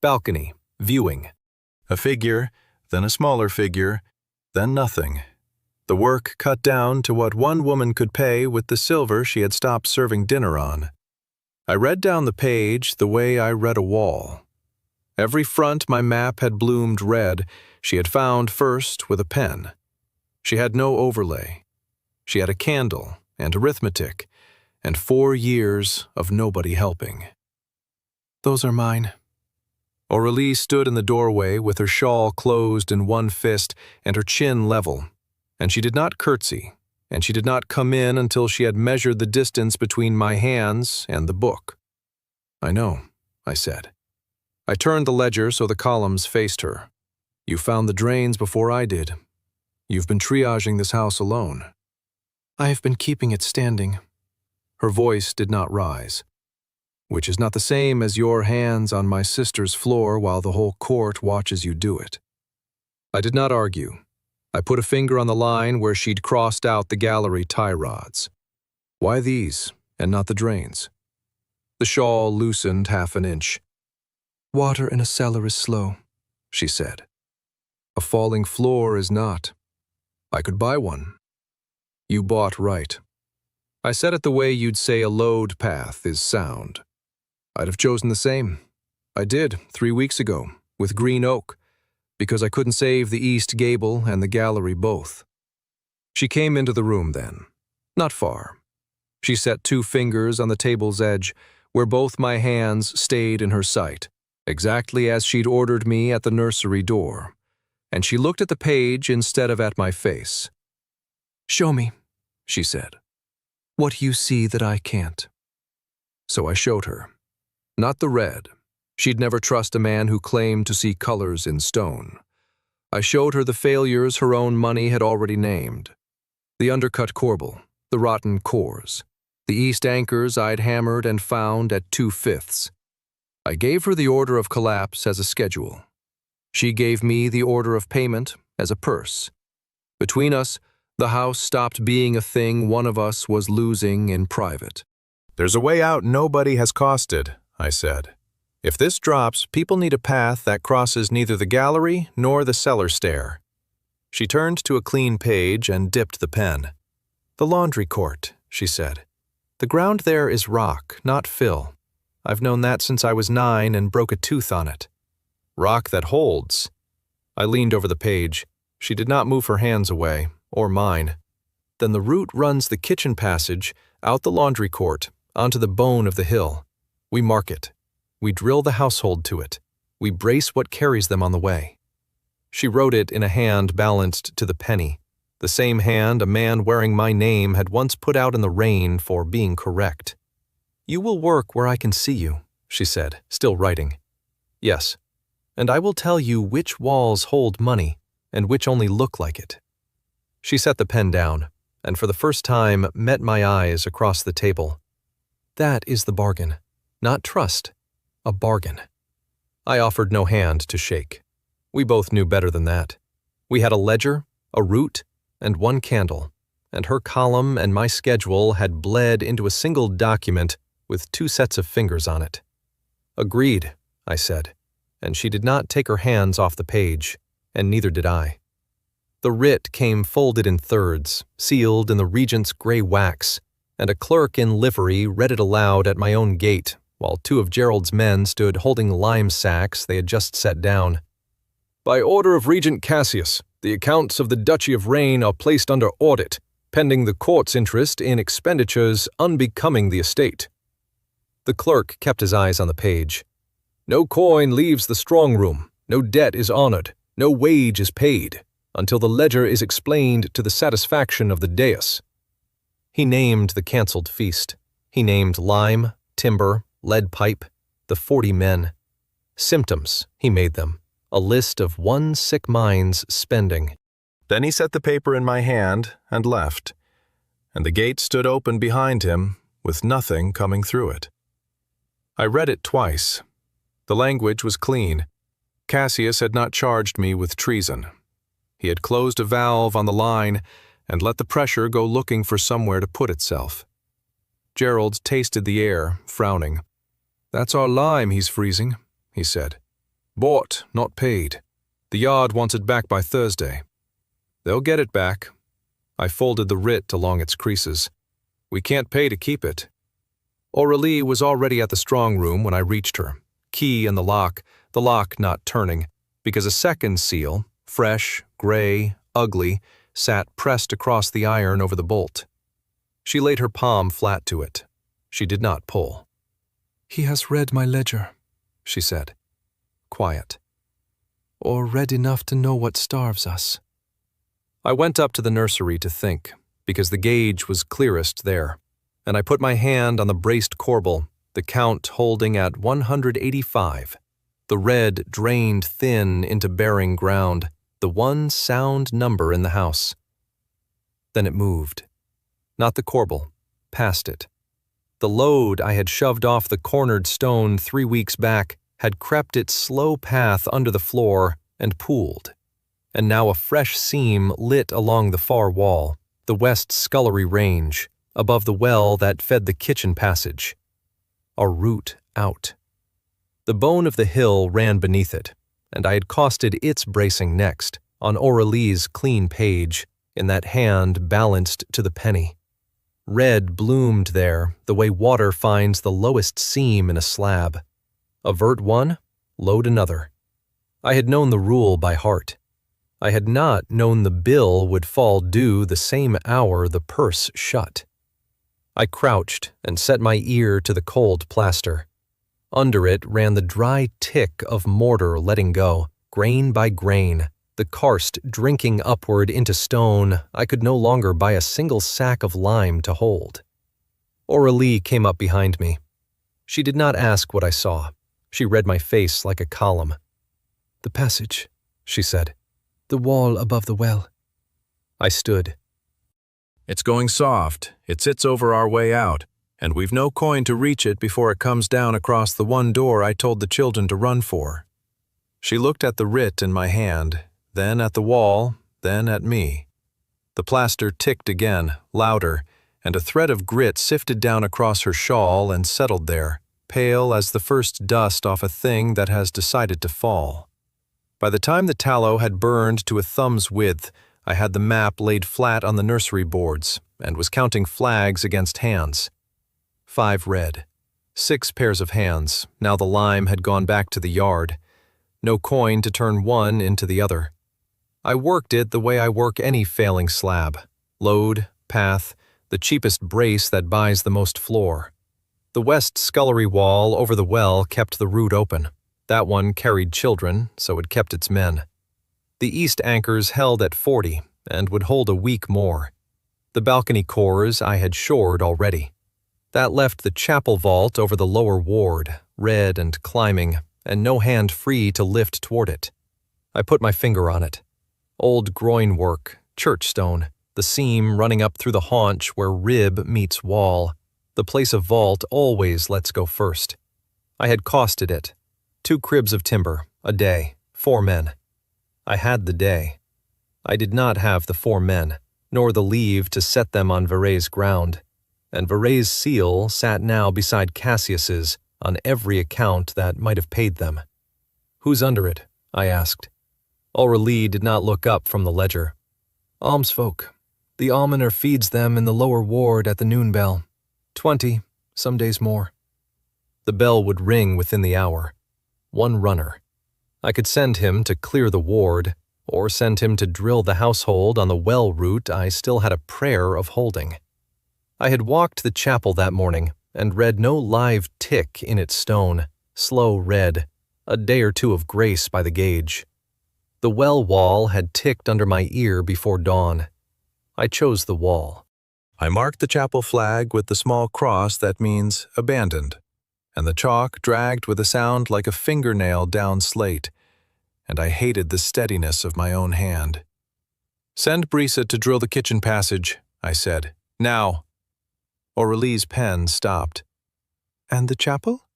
Balcony, viewing. A figure, then a smaller figure, then nothing. The work cut down to what one woman could pay with the silver she had stopped serving dinner on. I read down the page the way I read a wall. Every front my map had bloomed red. She had found first with a pen. She had no overlay. She had a candle and arithmetic, and 4 years of nobody helping. Those are mine. Aurélie stood in the doorway with her shawl closed in one fist and her chin level, and she did not curtsy, and she did not come in until she had measured the distance between my hands and the book. I know, I said. I turned the ledger so the columns faced her. You found the drains before I did. You've been triaging this house alone. I have been keeping it standing. Her voice did not rise. Which is not the same as your hands on my sister's floor while the whole court watches you do it. I did not argue. I put a finger on the line where she'd crossed out the gallery tie rods. Why these, and not the drains? The shawl loosened 1/2 inch. Water in a cellar is slow, she said. A falling floor is not. I could buy one. You bought right. I said it the way you'd say a load path is sound. I'd have chosen the same. I did 3 weeks ago, with green oak, because I couldn't save the east gable and the gallery both. She came into the room then, not far. She set 2 fingers on the table's edge, where both my hands stayed in her sight, exactly as she'd ordered me at the nursery door, and she looked at the page instead of at my face. Show me, she said, what you see that I can't. So I showed her. Not the red. She'd never trust a man who claimed to see colors in stone. I showed her the failures her own money had already named. The undercut corbel, the rotten cores, the east anchors I'd hammered and found at 2/5. I gave her the order of collapse as a schedule. She gave me the order of payment as a purse. Between us, the house stopped being a thing one of us was losing in private. There's a way out nobody has costed, I said. If this drops, people need a path that crosses neither the gallery nor the cellar stair. She turned to a clean page and dipped the pen. The laundry court, she said. The ground there is rock, not fill. I've known that since I was 9 and broke a tooth on it. Rock that holds. I leaned over the page. She did not move her hands away, or mine. Then the route runs the kitchen passage, out the laundry court, onto the bone of the hill. We mark it. We drill the household to it. We brace what carries them on the way. She wrote it in a hand balanced to the penny, the same hand a man wearing my name had once put out in the rain for being correct. You will work where I can see you, she said, still writing. Yes, and I will tell you which walls hold money and which only look like it. She set the pen down, and for the first time met my eyes across the table. That is the bargain. Not trust, a bargain. I offered no hand to shake. We both knew better than that. We had a ledger, a route, and 1 candle, and her column and my schedule had bled into a single document with 2 sets of fingers on it. Agreed, I said, and she did not take her hands off the page, and neither did I. The writ came folded in thirds, sealed in the Regent's gray wax, and a clerk in livery read it aloud at my own gate, while 2 of Gerald's men stood holding lime sacks they had just set down. By order of Regent Cassius, the accounts of the Duchy of Rain are placed under audit, pending the court's interest in expenditures unbecoming the estate. The clerk kept his eyes on the page. No coin leaves the strong room, no debt is honored, no wage is paid, until the ledger is explained to the satisfaction of the dais. He named the cancelled feast. He named lime, timber, lead pipe, the 40 men. Symptoms, he made them, a list of one sick mind's spending. Then he set the paper in my hand and left, and the gate stood open behind him with nothing coming through it. I read it twice. The language was clean. Cassius had not charged me with treason. He had closed a valve on the line and let the pressure go looking for somewhere to put itself. Gerald tasted the air, frowning. That's our lime he's freezing, he said. Bought, not paid. The yard wants it back by Thursday. They'll get it back. I folded the writ along its creases. We can't pay to keep it. Aurelie was already at the strong room when I reached her, key in the lock not turning, because a second seal, fresh, gray, ugly, sat pressed across the iron over the bolt. She laid her palm flat to it. She did not pull. "He has read my ledger," she said. Quiet. "Or read enough to know what starves us." I went up to the nursery to think, because the gauge was clearest there, and I put my hand on the braced corbel, the count holding at 185. The red drained thin into bearing ground, the one sound number in the house. Then it moved. Not the corbel, past it. The load I had shoved off the cornered stone 3 weeks back had crept its slow path under the floor and pooled. And now a fresh seam lit along the far wall, the west scullery range, above the well that fed the kitchen passage. A root out. The bone of the hill ran beneath it, and I had costed its bracing next, on Aurelie's clean page, in that hand balanced to the penny. Red bloomed there, the way water finds the lowest seam in a slab. Avert one, load another. I had known the rule by heart. I had not known the bill would fall due the same hour the purse shut. I crouched and set my ear to the cold plaster. Under it ran the dry tick of mortar letting go, grain by grain, the karst drinking upward into stone I could no longer buy a single sack of lime to hold. Aurelie came up behind me. She did not ask what I saw. She read my face like a column. "The passage," she said. "The wall above the well." I stood. It's going soft. It sits over our way out, and we've no coin to reach it before it comes down across the one door I told the children to run for." She looked at the writ in my hand, then at the wall, then at me. The plaster ticked again, louder, and a thread of grit sifted down across her shawl and settled there, pale as the first dust off a thing that has decided to fall. By the time the tallow had burned to a thumb's width, I had the map laid flat on the nursery boards and was counting flags against hands. 5 red. 6 pairs of hands, now the lime had gone back to the yard. No coin to turn one into the other. I worked it the way I work any failing slab. Load, path, the cheapest brace that buys the most floor. The west scullery wall over the well kept the route open. That one carried children, so it kept its men. The east anchors held at 40 and would hold a week more. The balcony cores I had shored already. That left the chapel vault over the lower ward, red and climbing, and no hand free to lift toward it. I put my finger on it. Old groin work, church stone, the seam running up through the haunch where rib meets wall. The place of vault always lets go first. I had costed it. 2 cribs of timber, a day, 4 men. I had the day. I did not have the 4 men, nor the leave to set them on Verret's ground, and Verret's seal sat now beside Cassius's on every account that might have paid them. "Who's under it?" I asked. Aurelie did not look up from the ledger. "Almsfolk. The almoner feeds them in the lower ward at the noon bell. 20, some days more." The bell would ring within the hour. 1 runner. I could send him to clear the ward, or send him to drill the household on the well route I still had a prayer of holding. I had walked the chapel that morning and read no live tick in its stone, slow red, a day or 2 of grace by the gauge. The well wall had ticked under my ear before dawn. I chose the wall. I marked the chapel flag with the small cross that means abandoned, and the chalk dragged with a sound like a fingernail down slate, and I hated the steadiness of my own hand. "Send Brisa to drill the kitchen passage," I said. "Now." Aurelie's pen stopped. "And the chapel?"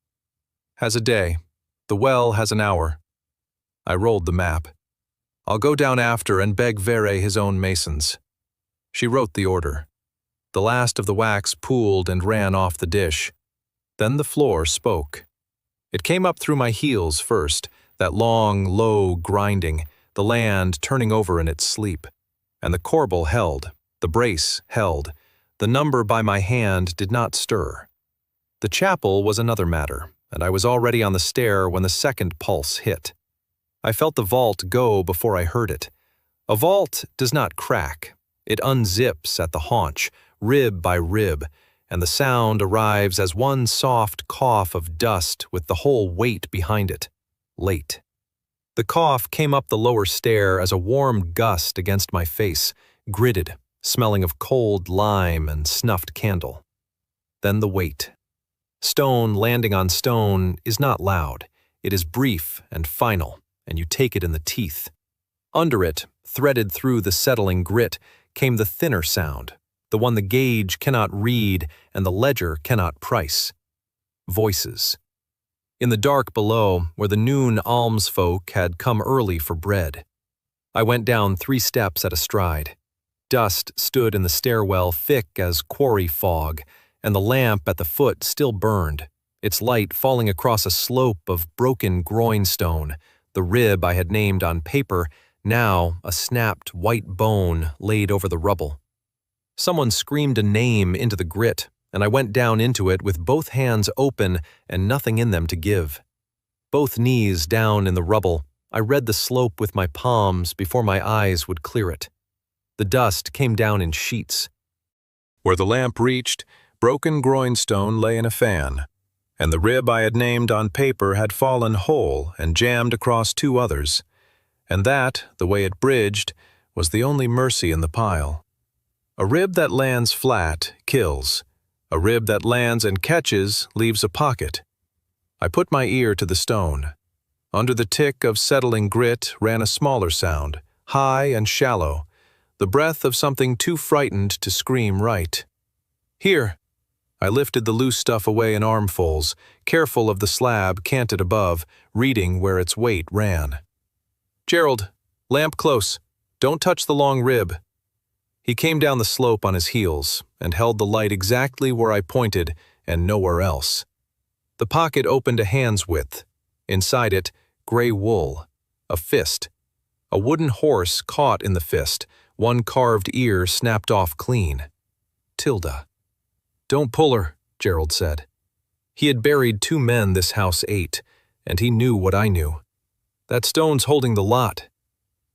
"Has a day. The well has an hour." I rolled the map. "I'll go down after and beg Verret his own masons." She wrote the order. The last of the wax pooled and ran off the dish. Then the floor spoke. It came up through my heels first, that long, low grinding, the land turning over in its sleep. And the corbel held, the brace held, the number by my hand did not stir. The chapel was another matter, and I was already on the stair when the second pulse hit. I felt the vault go before I heard it. A vault does not crack. It unzips at the haunch, rib by rib, and the sound arrives as one soft cough of dust with the whole weight behind it. Late. The cough came up the lower stair as a warm gust against my face, gritted, smelling of cold lime and snuffed candle. Then the weight. Stone landing on stone is not loud. It is brief and final, and you take it in the teeth. Under it, threaded through the settling grit, came the thinner sound, the one the gauge cannot read and the ledger cannot price. Voices. In the dark below, where the noon almsfolk had come early for bread. I went down 3 steps at a stride. Dust stood in the stairwell thick as quarry fog, and the lamp at the foot still burned, its light falling across a slope of broken groinstone, the rib I had named on paper, now a snapped white bone laid over the rubble. Someone screamed a name into the grit, and I went down into it with both hands open and nothing in them to give. Both knees down in the rubble, I read the slope with my palms before my eyes would clear it. The dust came down in sheets. Where the lamp reached, broken groinstone lay in a fan, and the rib I had named on paper had fallen whole and jammed across 2 others, and that, the way it bridged, was the only mercy in the pile. A rib that lands flat kills. A rib that lands and catches leaves a pocket. I put my ear to the stone. Under the tick of settling grit ran a smaller sound, high and shallow, the breath of something too frightened to scream right. Here! I lifted the loose stuff away in armfuls, careful of the slab canted above, reading where its weight ran. Gerald, lamp close. Don't touch the long rib. He came down the slope on his heels and held the light exactly where I pointed and nowhere else. The pocket opened a hand's width. Inside it, gray wool, a fist. A wooden horse caught in the fist, one carved ear snapped off clean. Tilda. Don't pull her, Gerald said. He had buried 2 men this house ate, and he knew what I knew. That stone's holding the lot.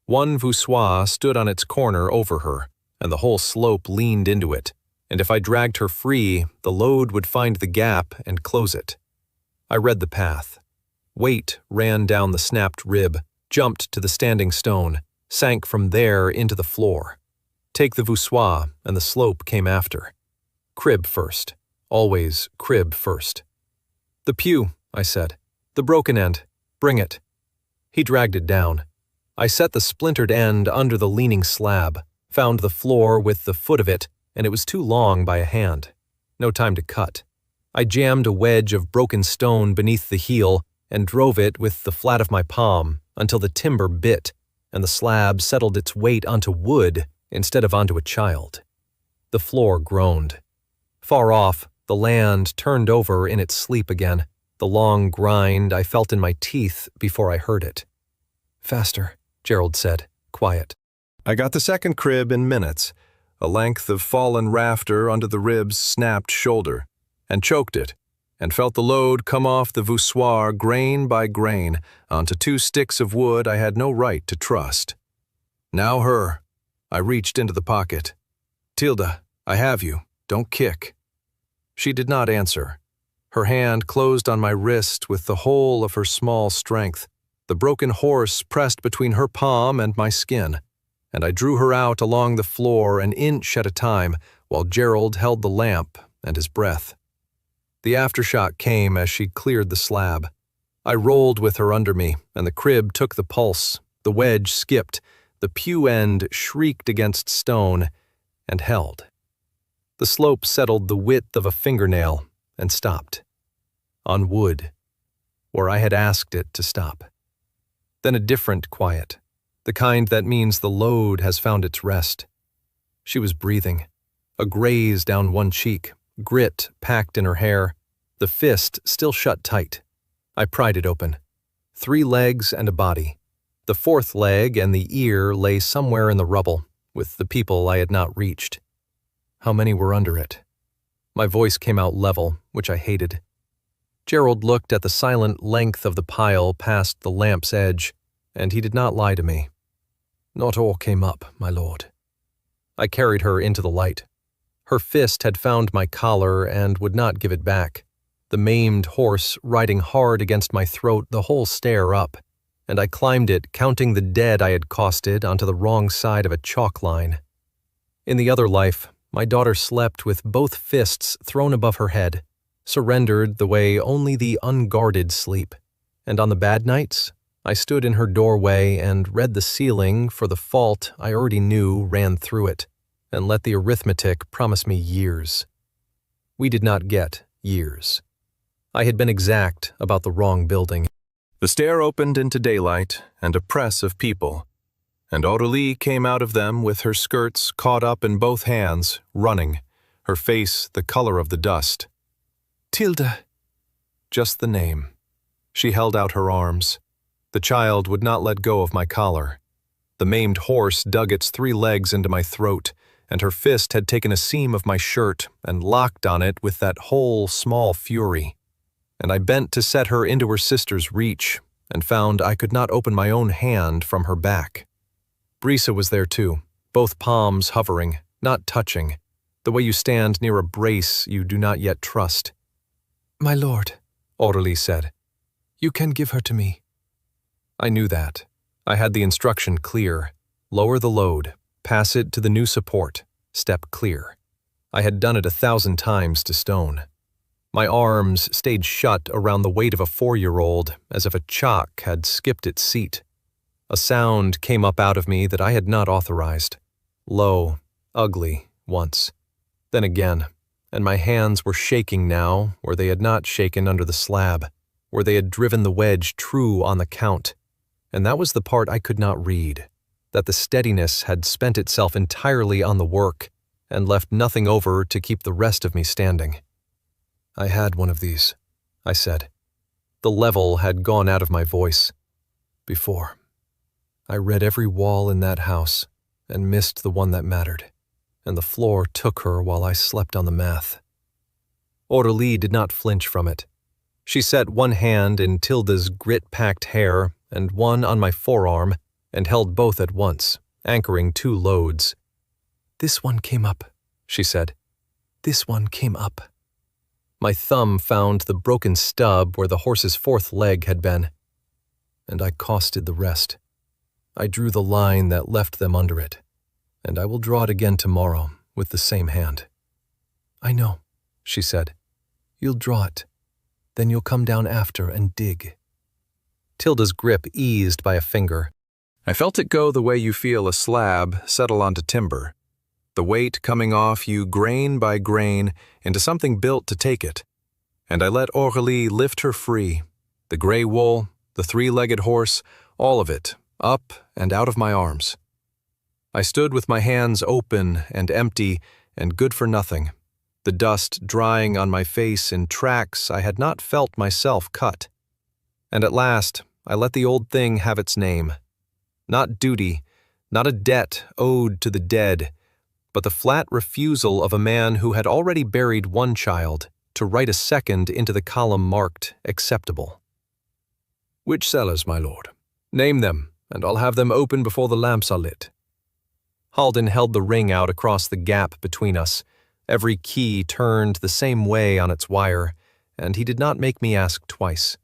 One voussoir stood on its corner over her, and the whole slope leaned into it, and if I dragged her free, the load would find the gap and close it. I read the path. Weight ran down the snapped rib, jumped to the standing stone, sank from there into the floor. Take the voussoir, and the slope came after. Crib first. Always crib first. The pew, I said. The broken end. Bring it. He dragged it down. I set the splintered end under the leaning slab, found the floor with the foot of it, and it was too long by a hand. No time to cut. I jammed a wedge of broken stone beneath the heel and drove it with the flat of my palm until the timber bit and the slab settled its weight onto wood instead of onto a child. The floor groaned. Far off, the land turned over in its sleep again, the long grind I felt in my teeth before I heard it. Faster, Gerald said, quiet. I got the second crib in minutes, a length of fallen rafter under the rib's snapped shoulder, and choked it, and felt the load come off the voussoir grain by grain onto 2 sticks of wood I had no right to trust. Now her. I reached into the pocket. Tilda, I have you. Don't kick. She did not answer. Her hand closed on my wrist with the whole of her small strength, the broken horse pressed between her palm and my skin, and I drew her out along the floor an inch at a time while Gerald held the lamp and his breath. The aftershock came as she cleared the slab. I rolled with her under me, and the crib took the pulse, the wedge skipped, the pew end shrieked against stone, and held. The slope settled the width of a fingernail and stopped. On wood, where I had asked it to stop. Then a different quiet, the kind that means the load has found its rest. She was breathing, a graze down one cheek, grit packed in her hair, the fist still shut tight. I pried it open. 3 legs and a body. The 4th leg and the ear lay somewhere in the rubble, with the people I had not reached. How many were under it? My voice came out level, which I hated. Gerald looked at the silent length of the pile past the lamp's edge, and he did not lie to me. Not all came up, my lord. I carried her into the light. Her fist had found my collar and would not give it back, the maimed horse riding hard against my throat the whole stair up, and I climbed it, counting the dead I had costed onto the wrong side of a chalk line. In the other life, my daughter slept with both fists thrown above her head, surrendered the way only the unguarded sleep, and on the bad nights, I stood in her doorway and read the ceiling for the fault I already knew ran through it, and let the arithmetic promise me years. We did not get years. I had been exact about the wrong building. The stair opened into daylight and a press of people, and Aurelie came out of them with her skirts caught up in both hands, running, her face the color of the dust. Tilda. Just the name. She held out her arms. The child would not let go of my collar. The maimed horse dug its 3 legs into my throat, and her fist had taken a seam of my shirt and locked on it with that whole small fury. And I bent to set her into her sister's reach, and found I could not open my own hand from her back. Brisa was there too, both palms hovering, not touching, the way you stand near a brace you do not yet trust. My lord, Aurelie said, you can give her to me. I knew that. I had the instruction clear. Lower the load, pass it to the new support, step clear. I had done it 1,000 times to stone. My arms stayed shut around the weight of a 4-year-old, as if a chalk had skipped its seat. A sound came up out of me that I had not authorized. Low, ugly, once. Then again, and my hands were shaking now where they had not shaken under the slab, where they had driven the wedge true on the count. And that was the part I could not read, that the steadiness had spent itself entirely on the work and left nothing over to keep the rest of me standing. I had one of these, I said. The level had gone out of my voice. Before. I read every wall in that house and missed the one that mattered, and the floor took her while I slept on the math. Aurelie did not flinch from it. She set one hand in Tilda's grit-packed hair and one on my forearm, and held both at once, anchoring 2 loads. This one came up, she said. This one came up. My thumb found the broken stub where the horse's 4th leg had been, and I costed the rest. I drew the line that left them under it, and I will draw it again tomorrow with the same hand. I know, she said. You'll draw it. Then you'll come down after and dig. Tilda's grip eased by a finger. I felt it go the way you feel a slab settle onto timber, the weight coming off you grain by grain into something built to take it. And I let Aurelie lift her free, the gray wool, the 3-legged horse, all of it, up and out of my arms. I stood with my hands open and empty and good for nothing, the dust drying on my face in tracks I had not felt myself cut. And at last, I let the old thing have its name. Not duty, not a debt owed to the dead, but the flat refusal of a man who had already buried 1 child to write a second into the column marked acceptable. Which cellars, my lord? Name them, and I'll have them open before the lamps are lit. Halden held the ring out across the gap between us. Every key turned the same way on its wire, and he did not make me ask twice.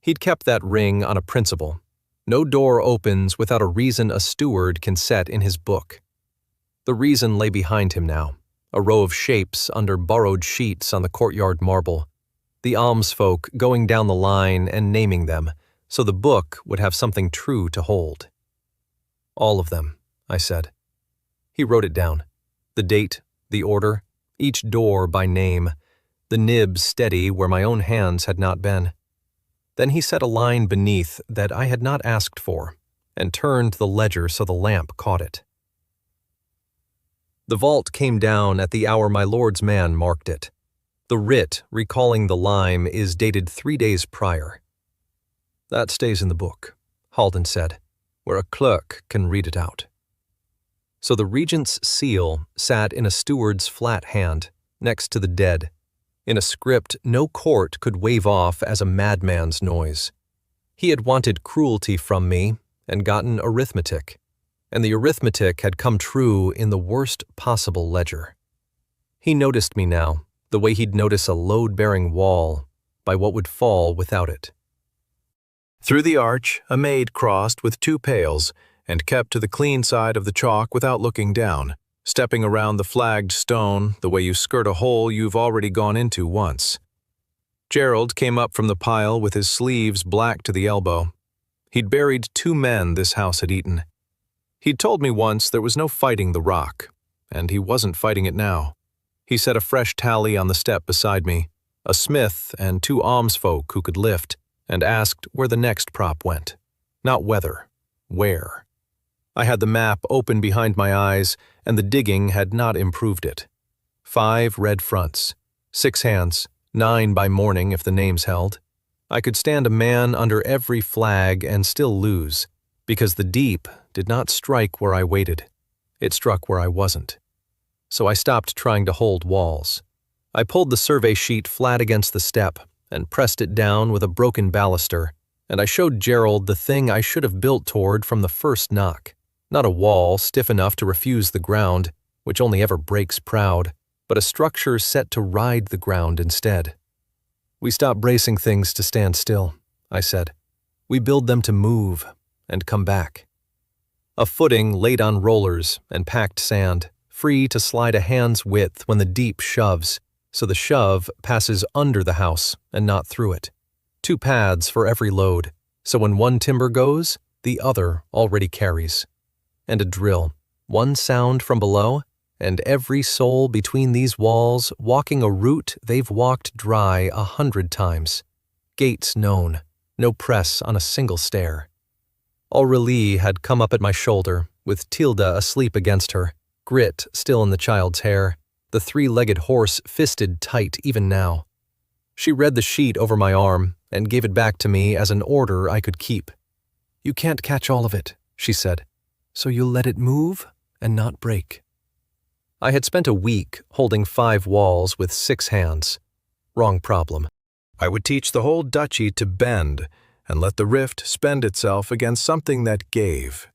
He'd kept that ring on a principle. No door opens without a reason a steward can set in his book. The reason lay behind him now, a row of shapes under borrowed sheets on the courtyard marble, the almsfolk going down the line and naming them, so the book would have something true to hold. All of them, I said. He wrote it down, the date, the order, each door by name, the nib steady where my own hands had not been. Then he set a line beneath that I had not asked for, and turned the ledger so the lamp caught it. The vault came down at the hour my lord's man marked it. The writ recalling the lime is dated 3 days prior. That stays in the book, Halden said, where a clerk can read it out. So the regent's seal sat in a steward's flat hand, next to the dead, in a script no court could wave off as a madman's noise. He had wanted cruelty from me and gotten arithmetic, and the arithmetic had come true in the worst possible ledger. He noticed me now, the way he'd notice a load-bearing wall, by what would fall without it. Through the arch, a maid crossed with 2 pails and kept to the clean side of the chalk without looking down, stepping around the flagged stone the way you skirt a hole you've already gone into once. Gerald came up from the pile with his sleeves black to the elbow. He'd buried 2 men this house had eaten. He'd told me once there was no fighting the rock, and he wasn't fighting it now. He set a fresh tally on the step beside me, a smith and 2 almsfolk who could lift, and asked where the next prop went. Not whether, where. I had the map open behind my eyes, and the digging had not improved it. 5 red fronts, 6 hands, 9 by morning if the names held. I could stand a man under every flag and still lose, because the deep did not strike where I waited. It struck where I wasn't. So I stopped trying to hold walls. I pulled the survey sheet flat against the step and pressed it down with a broken baluster, and I showed Gerald the thing I should have built toward from the first knock. Not a wall stiff enough to refuse the ground, which only ever breaks proud, but a structure set to ride the ground instead. We stop bracing things to stand still, I said. We build them to move and come back. A footing laid on rollers and packed sand, free to slide a hand's width when the deep shoves, so the shove passes under the house and not through it. 2 paths for every load, so when one timber goes, the other already carries. And a drill, 1 sound from below, and every soul between these walls walking a route they've walked dry 100 times. Gates known, no press on a single stair. Aurelie had come up at my shoulder, with Tilda asleep against her, grit still in the child's hair, the 3-legged horse fisted tight even now. She read the sheet over my arm and gave it back to me as an order I could keep. "You can't catch all of it," she said, "so you'll let it move and not break." I had spent a week holding 5 walls with 6 hands. Wrong problem. I would teach the whole duchy to bend and let the rift spend itself against something that gave.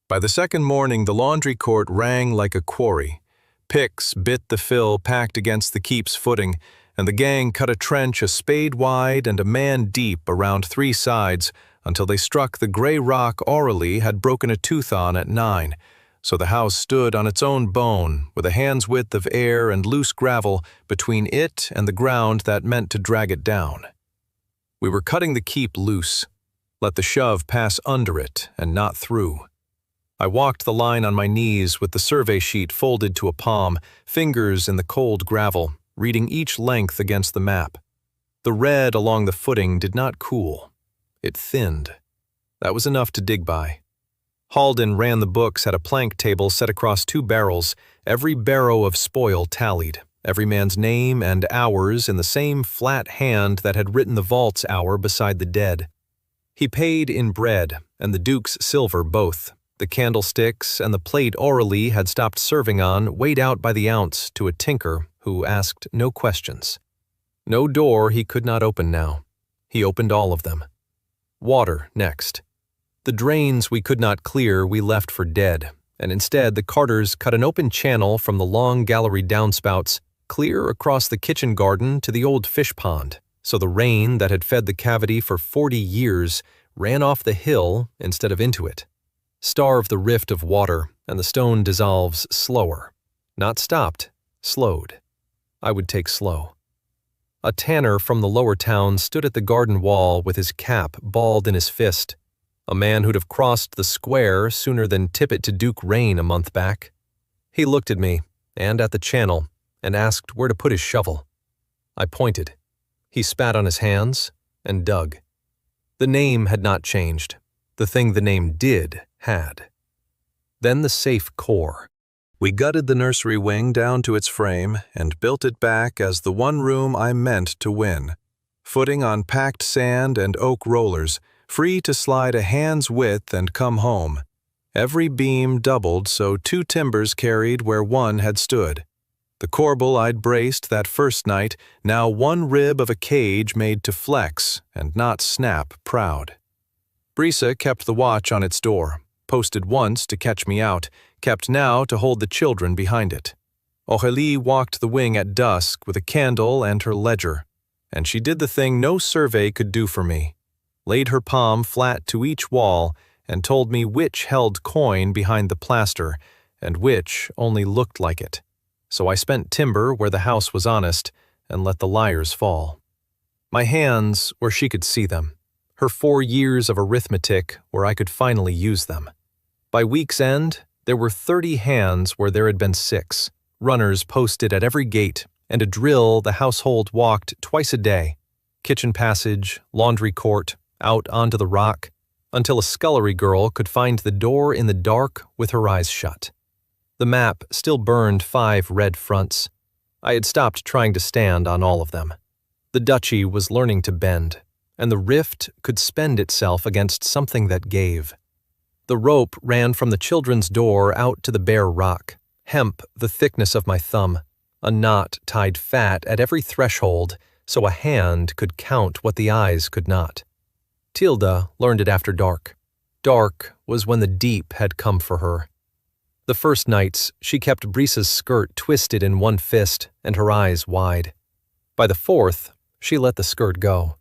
By the second morning, the laundry court rang like a quarry. Picks bit the fill packed against the keep's footing, and the gang cut a trench a spade wide and a man deep around 3 sides until they struck the gray rock Aurelie had broken a tooth on at 9, so the house stood on its own bone with a hand's width of air and loose gravel between it and the ground that meant to drag it down. We were cutting the keep loose. Let the shove pass under it and not through. I walked the line on my knees with the survey sheet folded to a palm, fingers in the cold gravel, reading each length against the map. The red along the footing did not cool. It thinned. That was enough to dig by. Halden ran the books at a plank table set across 2 barrels, every barrow of spoil tallied, every man's name and hours in the same flat hand that had written the vault's hour beside the dead. He paid in bread, and the Duke's silver both. The candlesticks and the plate Aurelie had stopped serving on weighed out by the ounce to a tinker who asked no questions. No door he could not open now. He opened all of them. Water next. The drains we could not clear we left for dead, and instead the carters cut an open channel from the long gallery downspouts clear across the kitchen garden to the old fish pond, so the rain that had fed the cavity for 40 years ran off the hill instead of into it. Starve the rift of water, and the stone dissolves slower. Not stopped, slowed. I would take slow. A tanner from the lower town stood at the garden wall with his cap balled in his fist, a man who'd have crossed the square sooner than tip it to Duke Rain a month back. He looked at me, and at the channel, and asked where to put his shovel. I pointed. He spat on his hands and dug. The name had not changed. The thing the name did had. Then the safe core. We gutted the nursery wing down to its frame and built it back as the one room I meant to win. Footing on packed sand and oak rollers, free to slide a hand's width and come home. Every beam doubled so 2 timbers carried where one had stood. The corbel I'd braced that first night, now one rib of a cage made to flex and not snap proud. Brisa kept the watch on its door, posted once to catch me out, kept now to hold the children behind it. Aurélie walked the wing at dusk with a candle and her ledger, and she did the thing no survey could do for me, laid her palm flat to each wall and told me which held coin behind the plaster and which only looked like it. So I spent timber where the house was honest and let the liars fall. My hands where she could see them, her 4 years of arithmetic where I could finally use them. By week's end, there were 30 hands where there had been 6, runners posted at every gate, and a drill the household walked twice a day, kitchen passage, laundry court, out onto the rock, until a scullery girl could find the door in the dark with her eyes shut. The map still burned 5 red fronts. I had stopped trying to stand on all of them. The duchy was learning to bend, and the rift could spend itself against something that gave. The rope ran from the children's door out to the bare rock, hemp the thickness of my thumb, a knot tied fat at every threshold so a hand could count what the eyes could not. Tilda learned it after dark. Dark was when the deep had come for her. The first nights, she kept Brisa's skirt twisted in one fist and her eyes wide. By the 4th, she let the skirt go.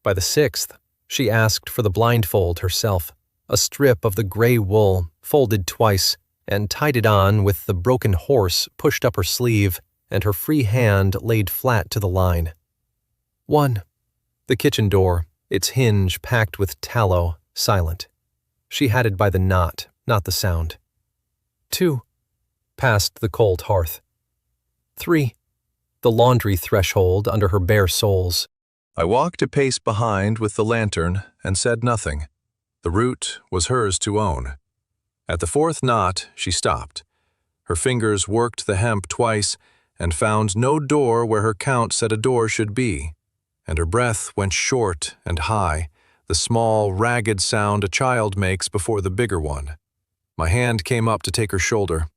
By the 6th, she asked for the blindfold herself, a strip of the gray wool, folded twice, and tied it on with the broken horse pushed up her sleeve and her free hand laid flat to the line. 1. The kitchen door, its hinge packed with tallow, silent. She had it by the knot, not the sound. 2. Past the cold hearth. 3. The laundry threshold under her bare soles. I walked a pace behind with the lantern and said nothing. The route was hers to own. At the 4th knot, she stopped. Her fingers worked the hemp twice and found no door where her count said a door should be, and her breath went short and high, the small, ragged sound a child makes before the bigger one. My hand came up to take her shoulder.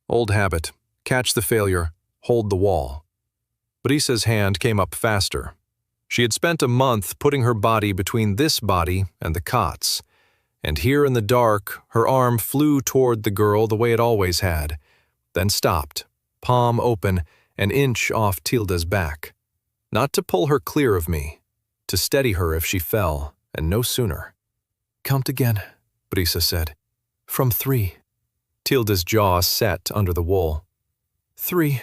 Old habit, catch the failure, hold the wall. Brisa's hand came up faster. She had spent a month putting her body between this body and the cot's, and here in the dark, her arm flew toward the girl the way it always had, then stopped, palm open, an inch off Tilda's back. Not to pull her clear of me, to steady her if she fell, and no sooner. "Count again," Brisa said. "From 3. Tilda's jaw set under the wool. 3.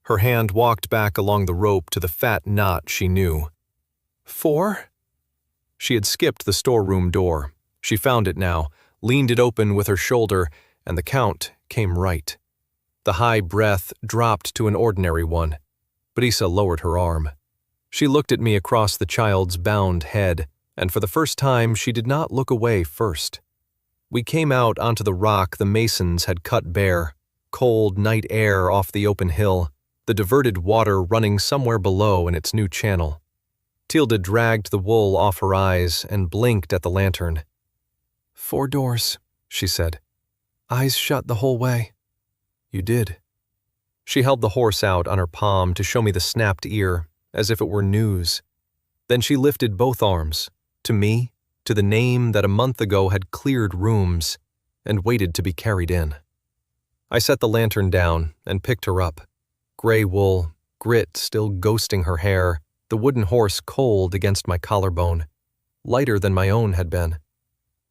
Her hand walked back along the rope to the fat knot she knew. 4. She had skipped the storeroom door. She found it now, leaned it open with her shoulder, and the count came right. The high breath dropped to an ordinary one. Brisa lowered her arm. She looked at me across the child's bound head, and for the first time she did not look away first. We came out onto the rock the masons had cut bare, cold night air off the open hill, the diverted water running somewhere below in its new channel. Tilda dragged the wool off her eyes and blinked at the lantern. 4 doors, she said. Eyes shut the whole way. You did. She held the horse out on her palm to show me the snapped ear, as if it were news. Then she lifted both arms, to me, to the name that a month ago had cleared rooms, and waited to be carried in. I set the lantern down and picked her up. Gray wool, grit still ghosting her hair, the wooden horse cold against my collarbone, lighter than my own had been.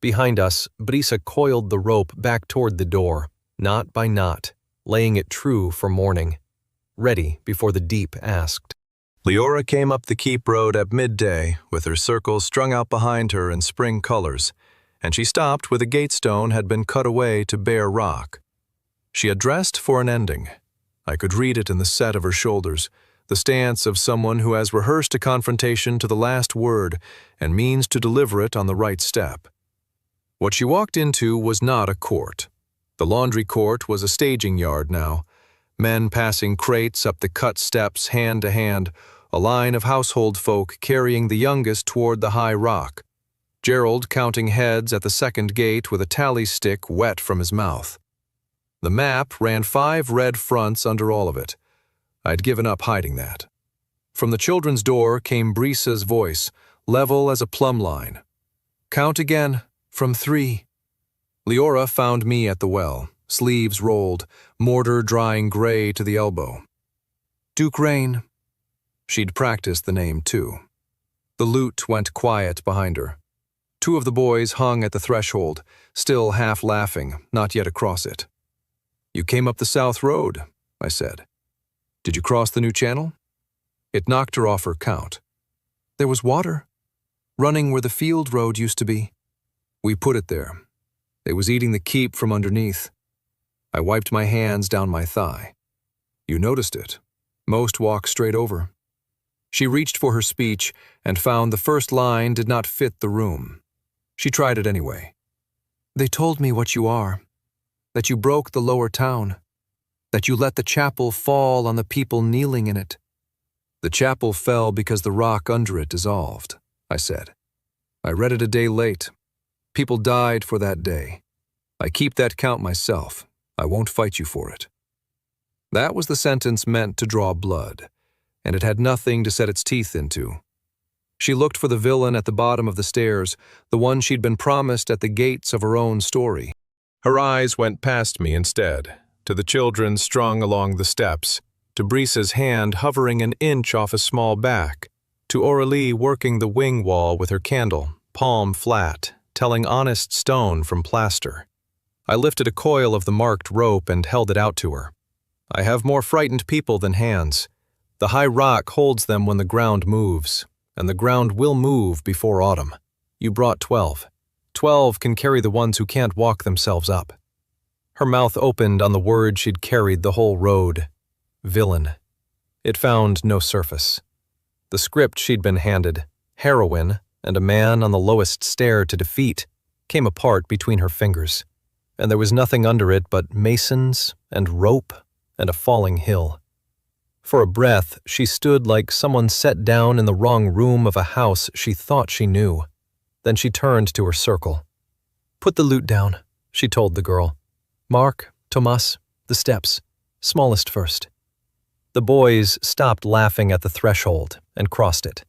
Behind us, Brisa coiled the rope back toward the door, knot by knot, laying it true for morning, ready before the deep asked. Leora came up the keep road at midday with her circles strung out behind her in spring colors, and she stopped where the gate stone had been cut away to bare rock. She had dressed for an ending. I could read it in the set of her shoulders, the stance of someone who has rehearsed a confrontation to the last word and means to deliver it on the right step. What she walked into was not a court. The laundry court was a staging yard now, men passing crates up the cut steps hand to hand, a line of household folk carrying the youngest toward the high rock. Gerald counting heads at the second gate with a tally stick wet from his mouth. The map ran 5 red fronts under all of it, I'd given up hiding that. From the children's door came Brisa's voice, level as a plumb line. "Count again, from 3. Leora found me at the well, sleeves rolled, mortar drying gray to the elbow. "Duke Rain." She'd practiced the name, too. The lute went quiet behind her. 2 of the boys hung at the threshold, still half laughing, not yet across it. "You came up the South Road," I said. "Did you cross the new channel?" It knocked her off her count. "There was water, running where the field road used to be. We put it there. It was eating the keep from underneath." I wiped my hands down my thigh. "You noticed it. Most walk straight over." She reached for her speech and found the first line did not fit the room. She tried it anyway. "They told me what you are, that you broke the lower town, that you let the chapel fall on the people kneeling in it." "The chapel fell because the rock under it dissolved," I said. "I read it a day late. People died for that day. I keep that count myself. I won't fight you for it." That was the sentence meant to draw blood, and it had nothing to set its teeth into. She looked for the villain at the bottom of the stairs, the one she'd been promised at the gates of her own story. Her eyes went past me instead, to the children strung along the steps, to Brisa's hand hovering an inch off a small back, to Aurelie working the wing wall with her candle, palm flat, telling honest stone from plaster. I lifted a coil of the marked rope and held it out to her. "I have more frightened people than hands. The high rock holds them when the ground moves, and the ground will move before autumn. You brought 12. 12 can carry the ones who can't walk themselves up." Her mouth opened on the word she'd carried the whole road. Villain. It found no surface. The script she'd been handed, heroine, and a man on the lowest stair to defeat, came apart between her fingers, and there was nothing under it but masons and rope and a falling hill. For a breath, she stood like someone set down in the wrong room of a house she thought she knew. Then she turned to her circle. "Put the lute down," she told the girl. "Mark, Tomas, the steps, smallest first." The boys stopped laughing at the threshold and crossed it.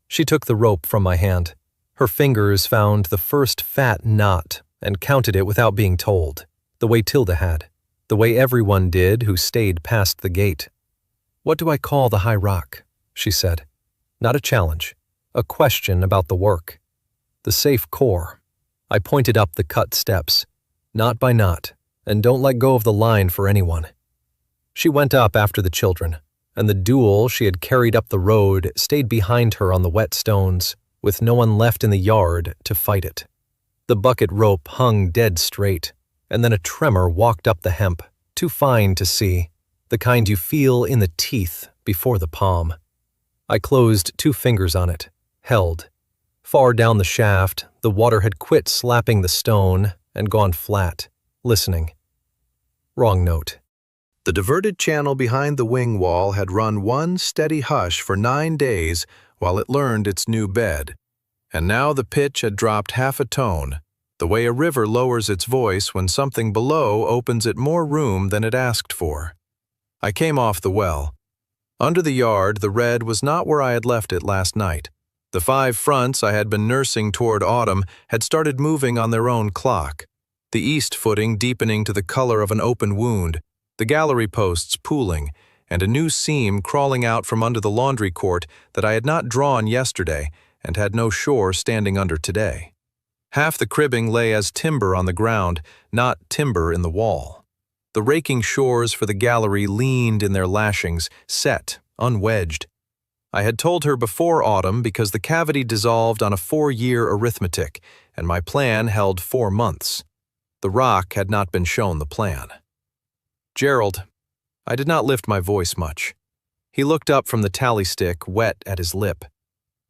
She took the rope from my hand. Her fingers found the first fat knot and counted it without being told, the way Tilda had, the way everyone did who stayed past the gate. "What do I call the high rock?" she said. Not a challenge, a question about the work. "The safe core." I pointed up the cut steps. "Knot by knot, and don't let go of the line for anyone." She went up after the children, and the duel she had carried up the road stayed behind her on the wet stones, with no one left in the yard to fight it. The bucket rope hung dead straight, and then a tremor walked up the hemp, too fine to see, the kind you feel in the teeth before the palm. I closed 2 fingers on it, held. Far down the shaft, the water had quit slapping the stone and gone flat, listening. Wrong note. The diverted channel behind the wing wall had run one steady hush for 9 days while it learned its new bed, and now the pitch had dropped half a tone, the way a river lowers its voice when something below opens it more room than it asked for. I came off the well. Under the yard, the red was not where I had left it last night. The 5 fronts I had been nursing toward autumn had started moving on their own clock, the east footing deepening to the color of an open wound, the gallery posts pooling, and a new seam crawling out from under the laundry court that I had not drawn yesterday and had no shore standing under today. Half the cribbing lay as timber on the ground, not timber in the wall. The raking shores for the gallery leaned in their lashings, set, unwedged. I had told her before autumn because the cavity dissolved on a 4-year arithmetic, and my plan held 4 months. The rock had not been shown the plan. "Gerald." I did not lift my voice much. He looked up from the tally stick, wet at his lip.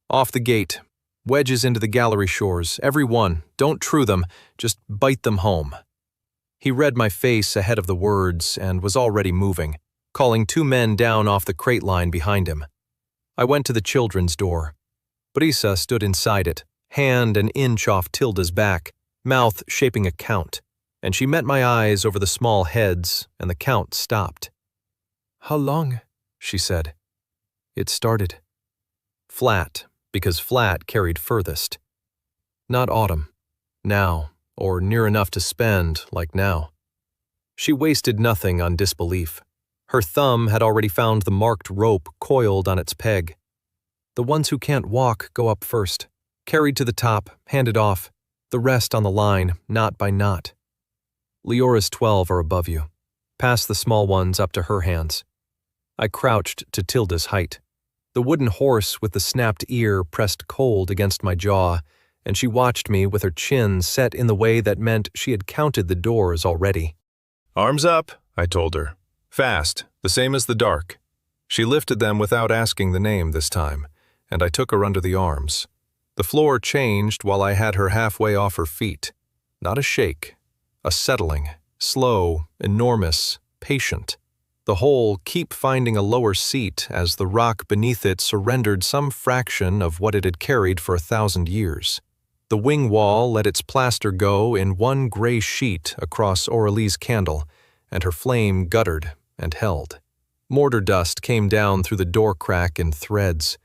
"Off the gate. Wedges into the gallery shores, every one. Don't true them, just bite them home." He read my face ahead of the words and was already moving, calling 2 men down off the crate line behind him. I went to the children's door. Brisa stood inside it, hand an inch off Tilda's back, mouth shaping a count, and she met my eyes over the small heads, and the count stopped. "How long?" she said. It started. Flat, because flat carried furthest. Not autumn. Now, or near enough to spend, like now. She wasted nothing on disbelief. Her thumb had already found the marked rope coiled on its peg. The ones who can't walk go up first, carried to the top, handed off, the rest on the line, knot by knot. Leora's 12 are above you. Pass the small ones up to her hands. I crouched to Tilda's height. The wooden horse with the snapped ear pressed cold against my jaw, and she watched me with her chin set in the way that meant she had counted the doors already. "Arms up," I told her. "Fast, the same as the dark." She lifted them without asking the name this time, and I took her under the arms. The floor changed while I had her halfway off her feet. Not a shake, a settling, slow, enormous, patient. The whole keep finding a lower seat as the rock beneath it surrendered some fraction of what it had carried for 1,000 years. The wing wall let its plaster go in one gray sheet across Aurelie's candle, and her flame guttered and held. Mortar dust came down through the door crack in threads.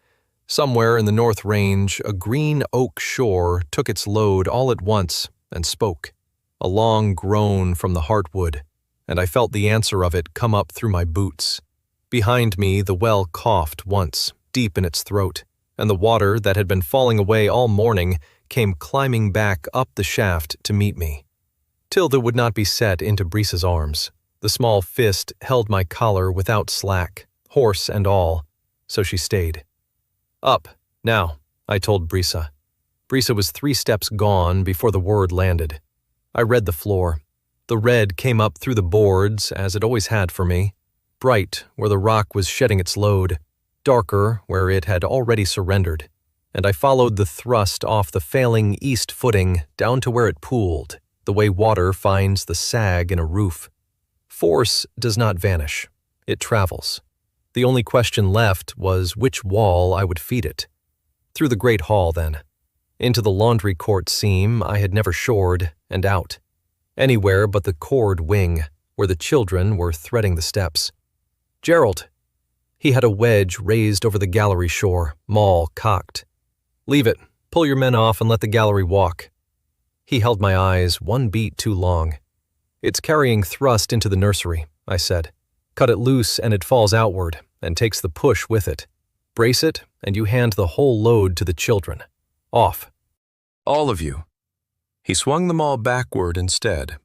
Somewhere in the North Range, a green oak shore took its load all at once and spoke. A long groan from the heartwood, and I felt the answer of it come up through my boots. Behind me, the well coughed once, deep in its throat, and the water that had been falling away all morning came climbing back up the shaft to meet me. Tilda would not be set into Brisa's arms. The small fist held my collar without slack, horse and all, so she stayed. Up, now, I told Brisa. Brisa was 3 steps gone before the word landed. I read the floor. The red came up through the boards, as it always had for me, bright where the rock was shedding its load, darker where it had already surrendered, and I followed the thrust off the failing east footing down to where it pooled, the way water finds the sag in a roof. Force does not vanish. It travels. The only question left was which wall I would feed it. Through the great hall, then. Into the laundry court seam I had never shored, and out. Anywhere but the cord wing, where the children were threading the steps. Gerald! He had a wedge raised over the gallery shore, maul cocked. Leave it. Pull your men off and let the gallery walk. He held my eyes 1 beat too long. It's carrying thrust into the nursery, I said. Cut it loose and it falls outward, and takes the push with it. Brace it, and you hand the whole load to the children. Off. "All of you." He swung them all backward instead,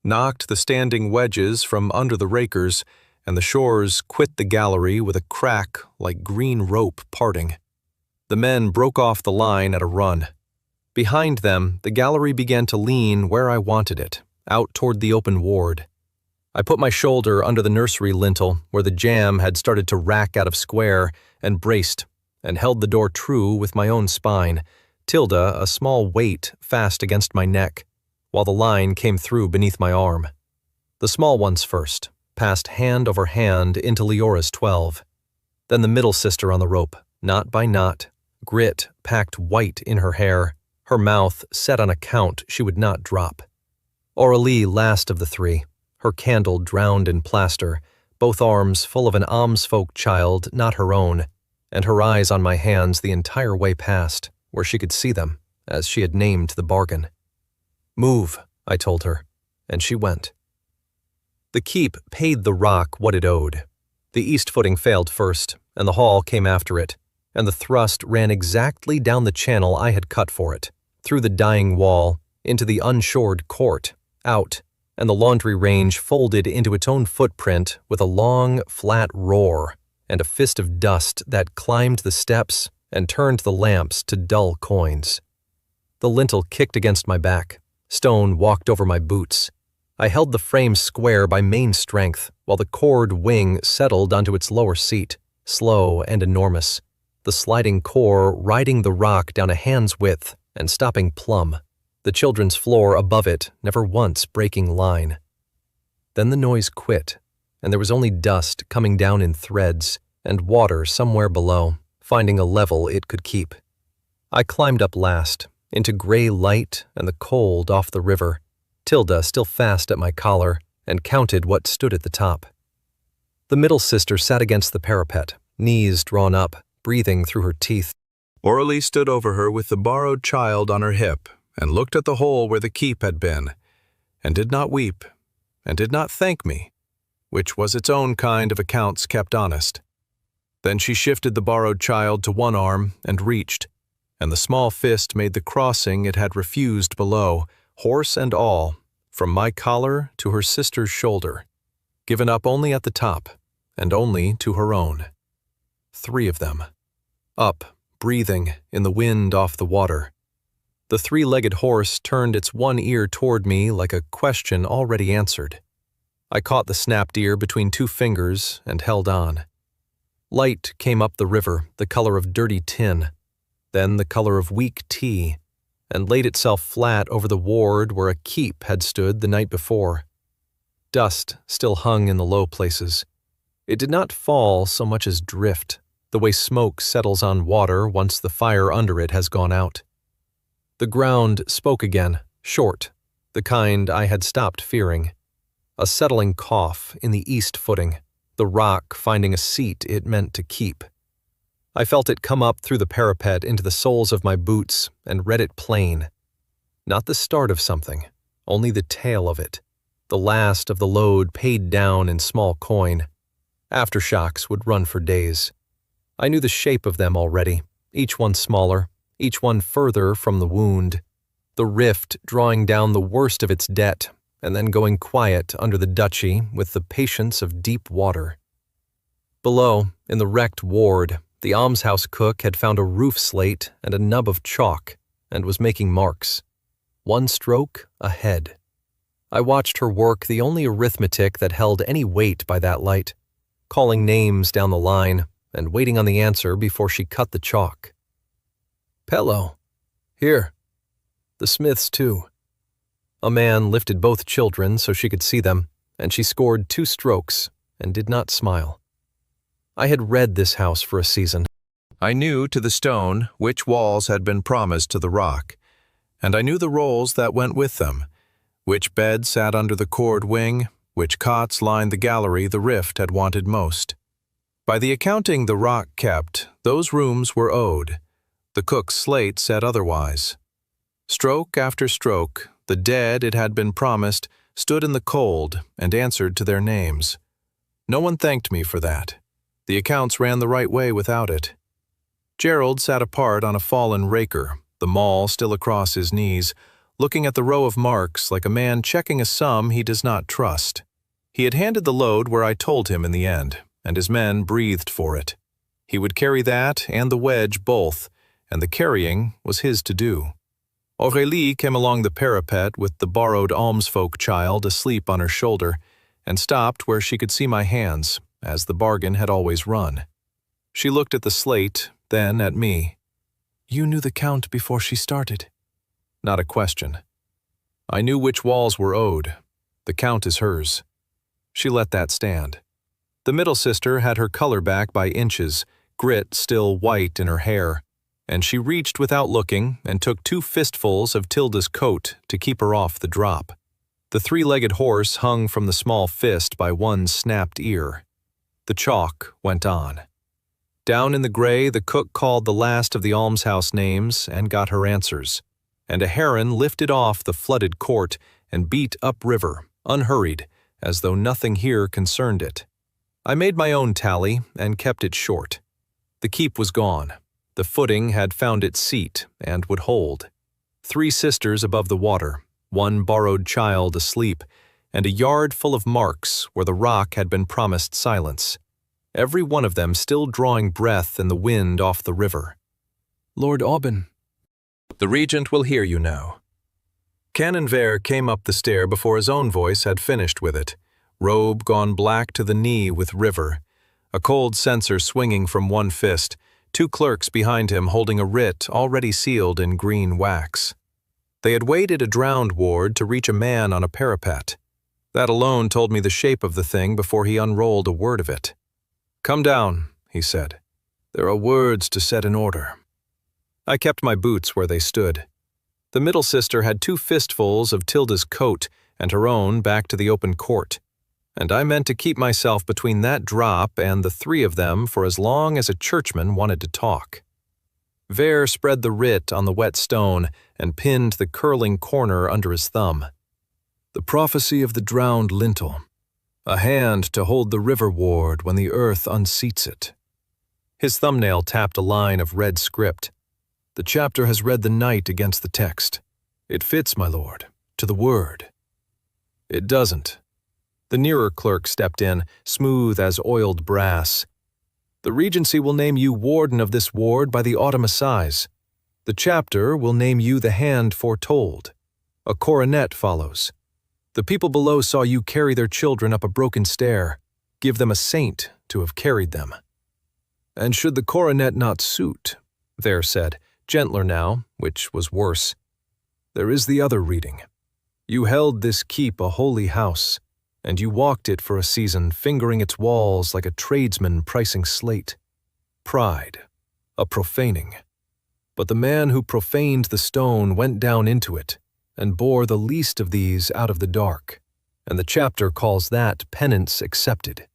knocked the standing wedges from under the rakers, and the shores quit the gallery with a crack like green rope parting. The men broke off the line at a run. Behind them, the gallery began to lean where I wanted it, out toward the open ward. I put my shoulder under the nursery lintel where the jam had started to rack out of square and braced, and held the door true with my own spine, Tilda a small weight fast against my neck, while the line came through beneath my arm. The small ones first, passed hand over hand into Leora's 12. Then the middle sister on the rope, knot by knot, grit packed white in her hair, her mouth set on a count she would not drop. Aurelie last of the 3, her candle drowned in plaster, both arms full of an almsfolk child not her own, and her eyes on my hands the entire way past, where she could see them, as she had named the bargain. Move, I told her, and she went. The keep paid the rock what it owed. The east footing failed first, and the hall came after it, and the thrust ran exactly down the channel I had cut for it, through the dying wall, into the unshored court, out, and the laundry range folded into its own footprint with a long, flat roar, and a fist of dust that climbed the steps and turned the lamps to dull coins. The lintel kicked against my back. Stone walked over my boots. I held the frame square by main strength, while the cord wing settled onto its lower seat, slow and enormous, the sliding core riding the rock down a hand's width and stopping plumb, the children's floor above it never once breaking line. Then the noise quit, and there was only dust coming down in threads and water somewhere below, finding a level it could keep. I climbed up last, into gray light and the cold off the river, Tilda still fast at my collar, and counted what stood at the top. The middle sister sat against the parapet, knees drawn up, breathing through her teeth. Aurelie stood over her with the borrowed child on her hip and looked at the hole where the keep had been, and did not weep, and did not thank me, which was its own kind of accounts kept honest. Then she shifted the borrowed child to one arm and reached, and the small fist made the crossing it had refused below, horse and all, from my collar to her sister's shoulder, given up only at the top, and only to her own. 3 of them. Up, breathing, in the wind off the water. The 3-legged horse turned its one ear toward me like a question already answered. I caught the snapped ear between 2 fingers and held on. Light came up the river, the color of dirty tin, then the color of weak tea, and laid itself flat over the ward where a keep had stood the night before. Dust still hung in the low places. It did not fall so much as drift, the way smoke settles on water once the fire under it has gone out. The ground spoke again, short, the kind I had stopped fearing. A settling cough in the east footing, the rock finding a seat it meant to keep. I felt it come up through the parapet into the soles of my boots and read it plain. Not the start of something, only the tail of it, the last of the load paid down in small coin. Aftershocks would run for days. I knew the shape of them already, each one smaller, each one further from the wound, the rift drawing down the worst of its debt, and then going quiet under the duchy with the patience of deep water. Below, in the wrecked ward, the almshouse cook had found a roof slate and a nub of chalk, and was making marks. 1 stroke, a head. I watched her work the only arithmetic that held any weight by that light, calling names down the line, and waiting on the answer before she cut the chalk. Pello. Here. The Smiths, too. A man lifted both children so she could see them, and she scored 2 strokes and did not smile. I had read this house for a season. I knew to the stone which walls had been promised to the rock, and I knew the rolls that went with them, which bed sat under the cord wing, which cots lined the gallery the rift had wanted most. By the accounting the rock kept, those rooms were owed. The cook's slate said otherwise. Stroke after stroke, the dead it had been promised stood in the cold and answered to their names. No one thanked me for that. The accounts ran the right way without it. Gerald sat apart on a fallen raker, the maul still across his knees, looking at the row of marks like a man checking a sum he does not trust. He had handed the load where I told him in the end, and his men breathed for it. He would carry that and the wedge both, and the carrying was his to do. Aurélie came along the parapet with the borrowed almsfolk child asleep on her shoulder, and stopped where she could see my hands, as the bargain had always run. She looked at the slate, then at me. You knew the count before she started. Not a question. I knew which walls were owed. The count is hers. She let that stand. The middle sister had her color back by inches, grit still white in her hair, and she reached without looking and took 2 fistfuls of Tilda's coat to keep her off the drop. The 3-legged horse hung from the small fist by 1 snapped ear. The chalk went on. Down in the gray, the cook called the last of the almshouse names and got her answers, and a heron lifted off the flooded court and beat upriver, unhurried, as though nothing here concerned it. I made my own tally and kept it short. The keep was gone. The footing had found its seat and would hold. 3 sisters above the water, 1 borrowed child asleep, and a yard full of marks where the rock had been promised silence, every one of them still drawing breath in the wind off the river. Lord Aubin. The regent will hear you now. Canon Vere came up the stair before his own voice had finished with it, robe gone black to the knee with river, a cold censer swinging from 1 fist, 2 clerks behind him holding a writ already sealed in green wax. They had waited a drowned ward to reach a man on a parapet. That alone told me the shape of the thing before he unrolled a word of it. Come down, he said. There are words to set in order. I kept my boots where they stood. The middle sister had 2 fistfuls of Tilda's coat and her own back to the open court. and I meant to keep myself between that drop and the three of them for as long as a churchman wanted to talk. Ver spread the writ on the wet stone and pinned the curling corner under his thumb. The prophecy of the drowned lintel. A hand to hold the river ward when the earth unseats it. His thumbnail tapped a line of red script. The chapter has read the night against the text. It fits, my lord, to the word. It doesn't. The nearer clerk stepped in, smooth as oiled brass. The Regency will name you warden of this ward by the autumn assize. The chapter will name you the hand foretold. A coronet follows. The people below saw you carry their children up a broken stair. Give them a saint to have carried them. And should the coronet not suit, Ver said, gentler now, which was worse, there is the other reading. You held this keep a holy house, and you walked it for a season, fingering its walls like a tradesman pricing slate. Pride, a profaning. But the man who profaned the stone went down into it, and bore the least of these out of the dark, and the chapter calls that penance accepted.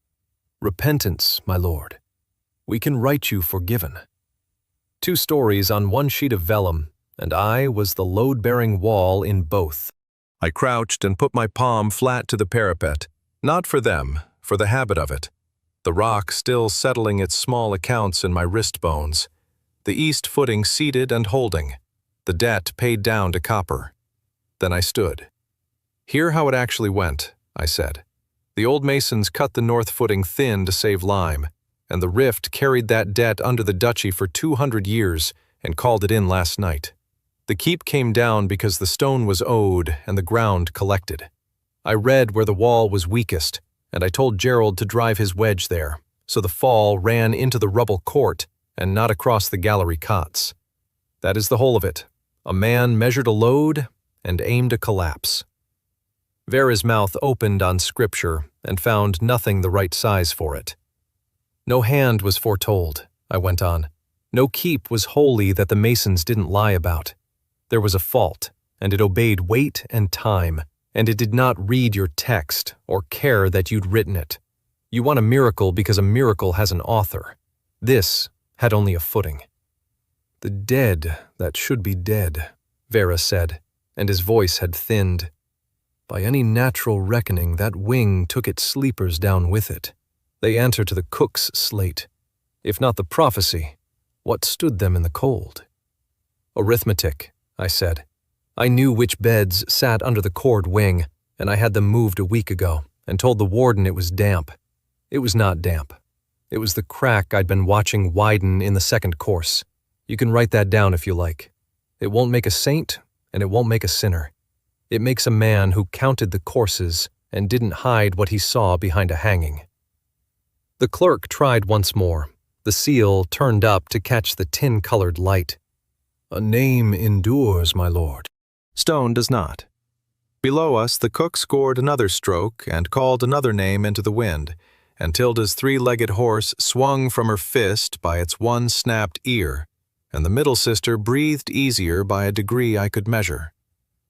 Repentance, my lord. We can write you forgiven. 2 stories on 1 sheet of vellum, and I was the load-bearing wall in both. I crouched and put my palm flat to the parapet, not for them, for the habit of it, the rock still settling its small accounts in my wrist bones, the east footing seated and holding, the debt paid down to copper. Then I stood. Hear how it actually went, I said. The old masons cut the north footing thin to save lime, and the rift carried that debt under the duchy for 200 years and called it in last night. The keep came down because the stone was owed and the ground collected. I read where the wall was weakest, and I told Gerald to drive his wedge there, so the fall ran into the rubble court and not across the gallery cots. That is the whole of it. A man measured a load and aimed a collapse. Vera's mouth opened on scripture and found nothing the right size for it. No hand was foretold, I went on. No keep was holy that the masons didn't lie about. There was a fault, and it obeyed weight and time, and it did not read your text or care that you'd written it. You want a miracle because a miracle has an author. This had only a footing. The dead that should be dead, Vera said, and his voice had thinned. By any natural reckoning, that wing took its sleepers down with it. They answer to the cook's slate. If not the prophecy, what stood them in the cold? Arithmetic, I said. I knew which beds sat under the cord wing, and I had them moved a week ago, and told the warden it was damp. It was not damp. It was the crack I'd been watching widen in the second course. You can write that down if you like. It won't make a saint, and it won't make a sinner. It makes a man who counted the courses and didn't hide what he saw behind a hanging. The clerk tried once more. The seal turned up to catch the tin-colored light. A name endures, my lord. Stone does not. Below us, the cook scored another stroke and called another name into the wind, and Tilda's 3-legged horse swung from her fist by its one snapped ear, and the middle sister breathed easier by a degree I could measure.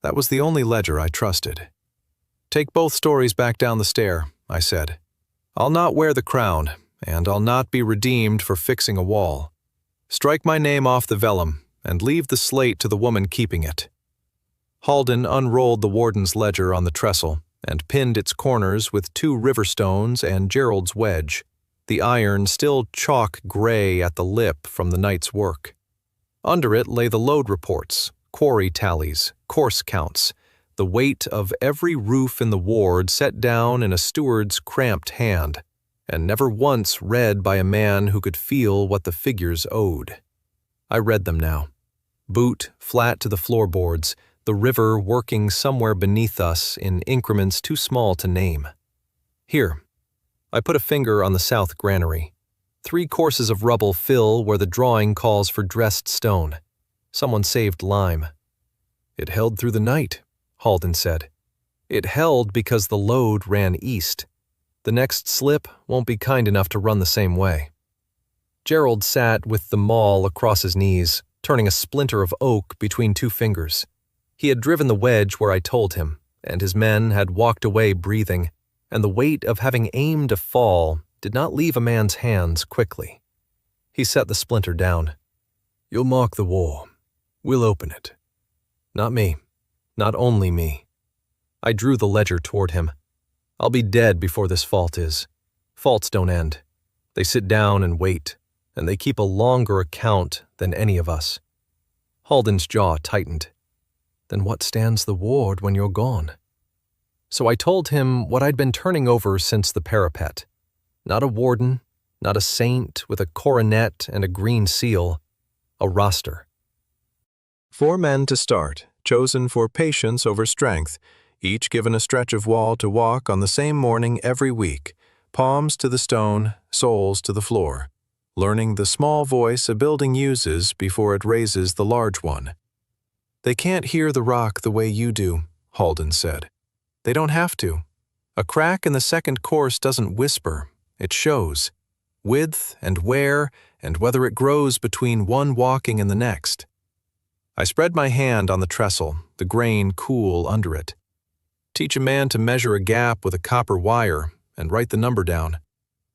That was the only ledger I trusted. Take both stories back down the stair, I said. I'll not wear the crown, and I'll not be redeemed for fixing a wall. Strike my name off the vellum, and leave the slate to the woman keeping it. Halden unrolled the warden's ledger on the trestle and pinned its corners with 2 river stones and Gerald's wedge, the iron still chalk gray at the lip from the night's work. Under it lay the load reports, quarry tallies, course counts, the weight of every roof in the ward set down in a steward's cramped hand, and never once read by a man who could feel what the figures owed. I read them now. Boot flat to the floorboards, the river working somewhere beneath us in increments too small to name. Here, I put a finger on the south granary. 3 courses of rubble fill where the drawing calls for dressed stone. Someone saved lime. It held through the night, Halden said. It held because the load ran east. The next slip won't be kind enough to run the same way. Gerald sat with the maul across his knees, turning a splinter of oak between 2 fingers. He had driven the wedge where I told him, and his men had walked away breathing, and the weight of having aimed a fall did not leave a man's hands quickly. He set the splinter down. "You'll mark the war. We'll open it." Not me. Not only me. I drew the ledger toward him. "I'll be dead before this fault is. Faults don't end. They sit down and wait, and they keep a longer account than any of us." Halden's jaw tightened. "Then what stands the ward when you're gone?" So I told him what I'd been turning over since the parapet. Not a warden, not a saint with a coronet and a green seal, a roster. 4 men to start, chosen for patience over strength, each given a stretch of wall to walk on the same morning every week, palms to the stone, soles to the floor, learning the small voice a building uses before it raises the large one. "They can't hear the rock the way you do," Halden said. "They don't have to. A crack in the second course doesn't whisper, it shows. Width and wear and whether it grows between one walking and the next." I spread my hand on the trestle, the grain cool under it. Teach a man to measure a gap with a copper wire and write the number down.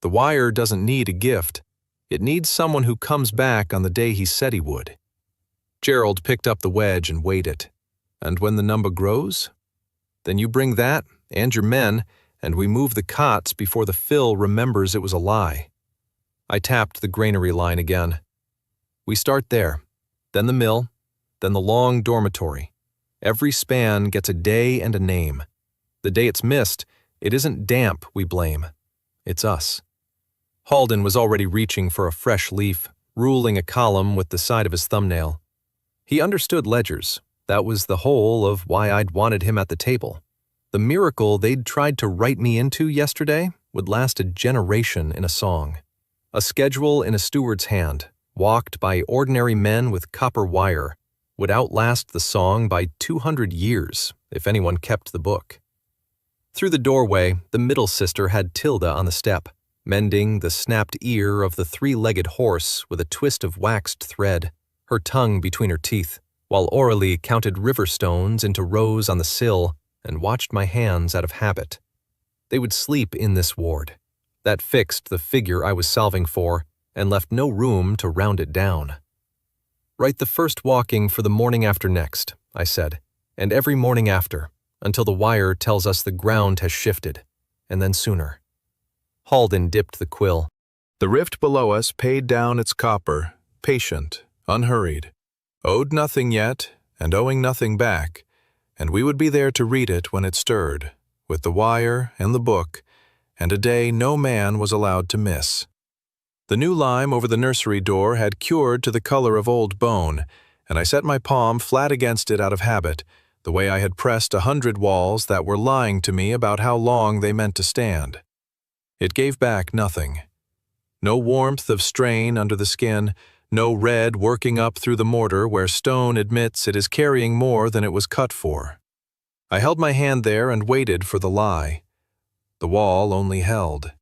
The wire doesn't need a gift. It needs someone who comes back on the day he said he would. Gerald picked up the wedge and weighed it. "And when the number grows? Then you bring that and your men, and we move the cots before the fill remembers it was a lie." I tapped the granary line again. "We start there, then the mill, then the long dormitory. Every span gets a day and a name. The day it's missed, it isn't damp we blame. It's us." Halden was already reaching for a fresh leaf, ruling a column with the side of his thumbnail. He understood ledgers. That was the whole of why I'd wanted him at the table. The miracle they'd tried to write me into yesterday would last a generation in a song. A schedule in a steward's hand, walked by ordinary men with copper wire, would outlast the song by 200 years if anyone kept the book. Through the doorway, the middle sister had Tilda on the step, mending the snapped ear of the 3-legged horse with a twist of waxed thread, her tongue between her teeth, while Aurelie counted river stones into rows on the sill and watched my hands out of habit. They would sleep in this ward. That fixed the figure I was solving for and left no room to round it down. "Write the first walking for the morning after next," I said, "and every morning after, until the wire tells us the ground has shifted, and then sooner." Halden dipped the quill. "The rift below us paid down its copper, patient, unhurried, owed nothing yet, and owing nothing back, and we would be there to read it when it stirred, with the wire and the book, and a day no man was allowed to miss." The new lime over the nursery door had cured to the color of old bone, and I set my palm flat against it out of habit, the way I had pressed 100 walls that were lying to me about how long they meant to stand. It gave back nothing. No warmth of strain under the skin, no red working up through the mortar where stone admits it is carrying more than it was cut for. I held my hand there and waited for the lie. The wall only held.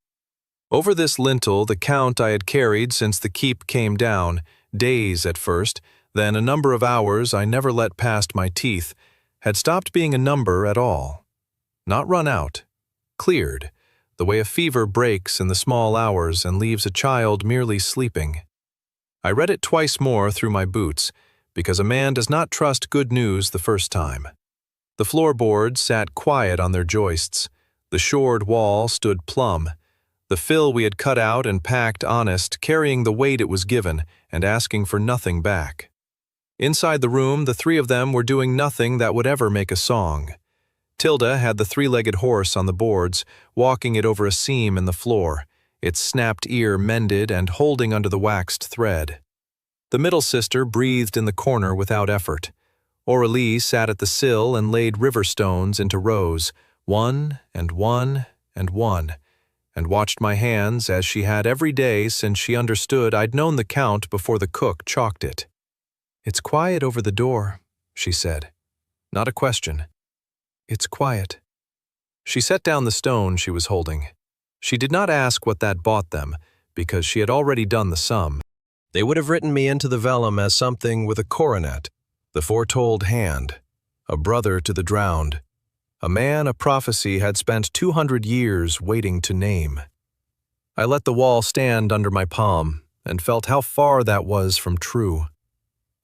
Over this lintel the count I had carried since the keep came down, days at first, then a number of hours I never let past my teeth, had stopped being a number at all. Not run out. Cleared, the way a fever breaks in the small hours and leaves a child merely sleeping. I read it twice more through my boots, because a man does not trust good news the first time. The floorboards sat quiet on their joists. The shored wall stood plumb. The fill we had cut out and packed honest, carrying the weight it was given and asking for nothing back. Inside the room, the 3 of them were doing nothing that would ever make a song. Tilda had the 3-legged horse on the boards, walking it over a seam in the floor, its snapped ear mended and holding under the waxed thread. The middle sister breathed in the corner without effort. Aurelie sat at the sill and laid river stones into rows, one and one and one, and watched my hands as she had every day since she understood I'd known the count before the cook chalked it. "It's quiet over the door," she said. Not a question. "It's quiet." She set down the stone she was holding. She did not ask what that bought them, because she had already done the sum. They would have written me into the vellum as something with a coronet, the foretold hand, a brother to the drowned, a man a prophecy had spent 200 years waiting to name. I let the wall stand under my palm and felt how far that was from true.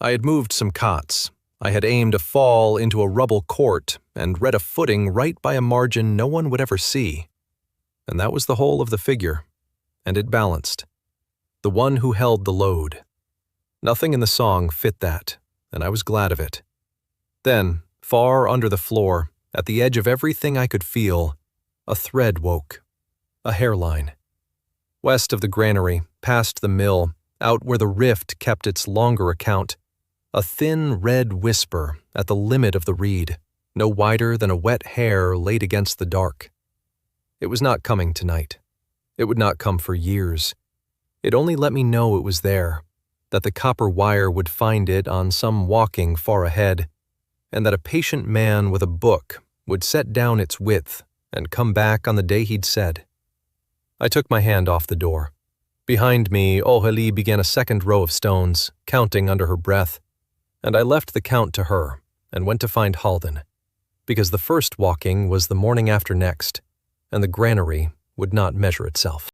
I had moved some cots. I had aimed a fall into a rubble court and read a footing right by a margin no one would ever see. And that was the whole of the figure, and it balanced. The one who held the load. Nothing in the song fit that, and I was glad of it. Then, far under the floor, at the edge of everything I could feel, a thread woke. A hairline. West of the granary, past the mill, out where the rift kept its longer account, a thin red whisper at the limit of the reed, no wider than a wet hair laid against the dark. It was not coming tonight. It would not come for years. It only let me know it was there, that the copper wire would find it on some walking far ahead, and that a patient man with a book would set down its width and come back on the day he'd said. I took my hand off the door. Behind me, O'Hali began a second row of stones, counting under her breath, and I left the count to her and went to find Halden, because the first walking was the morning after next, and the granary would not measure itself.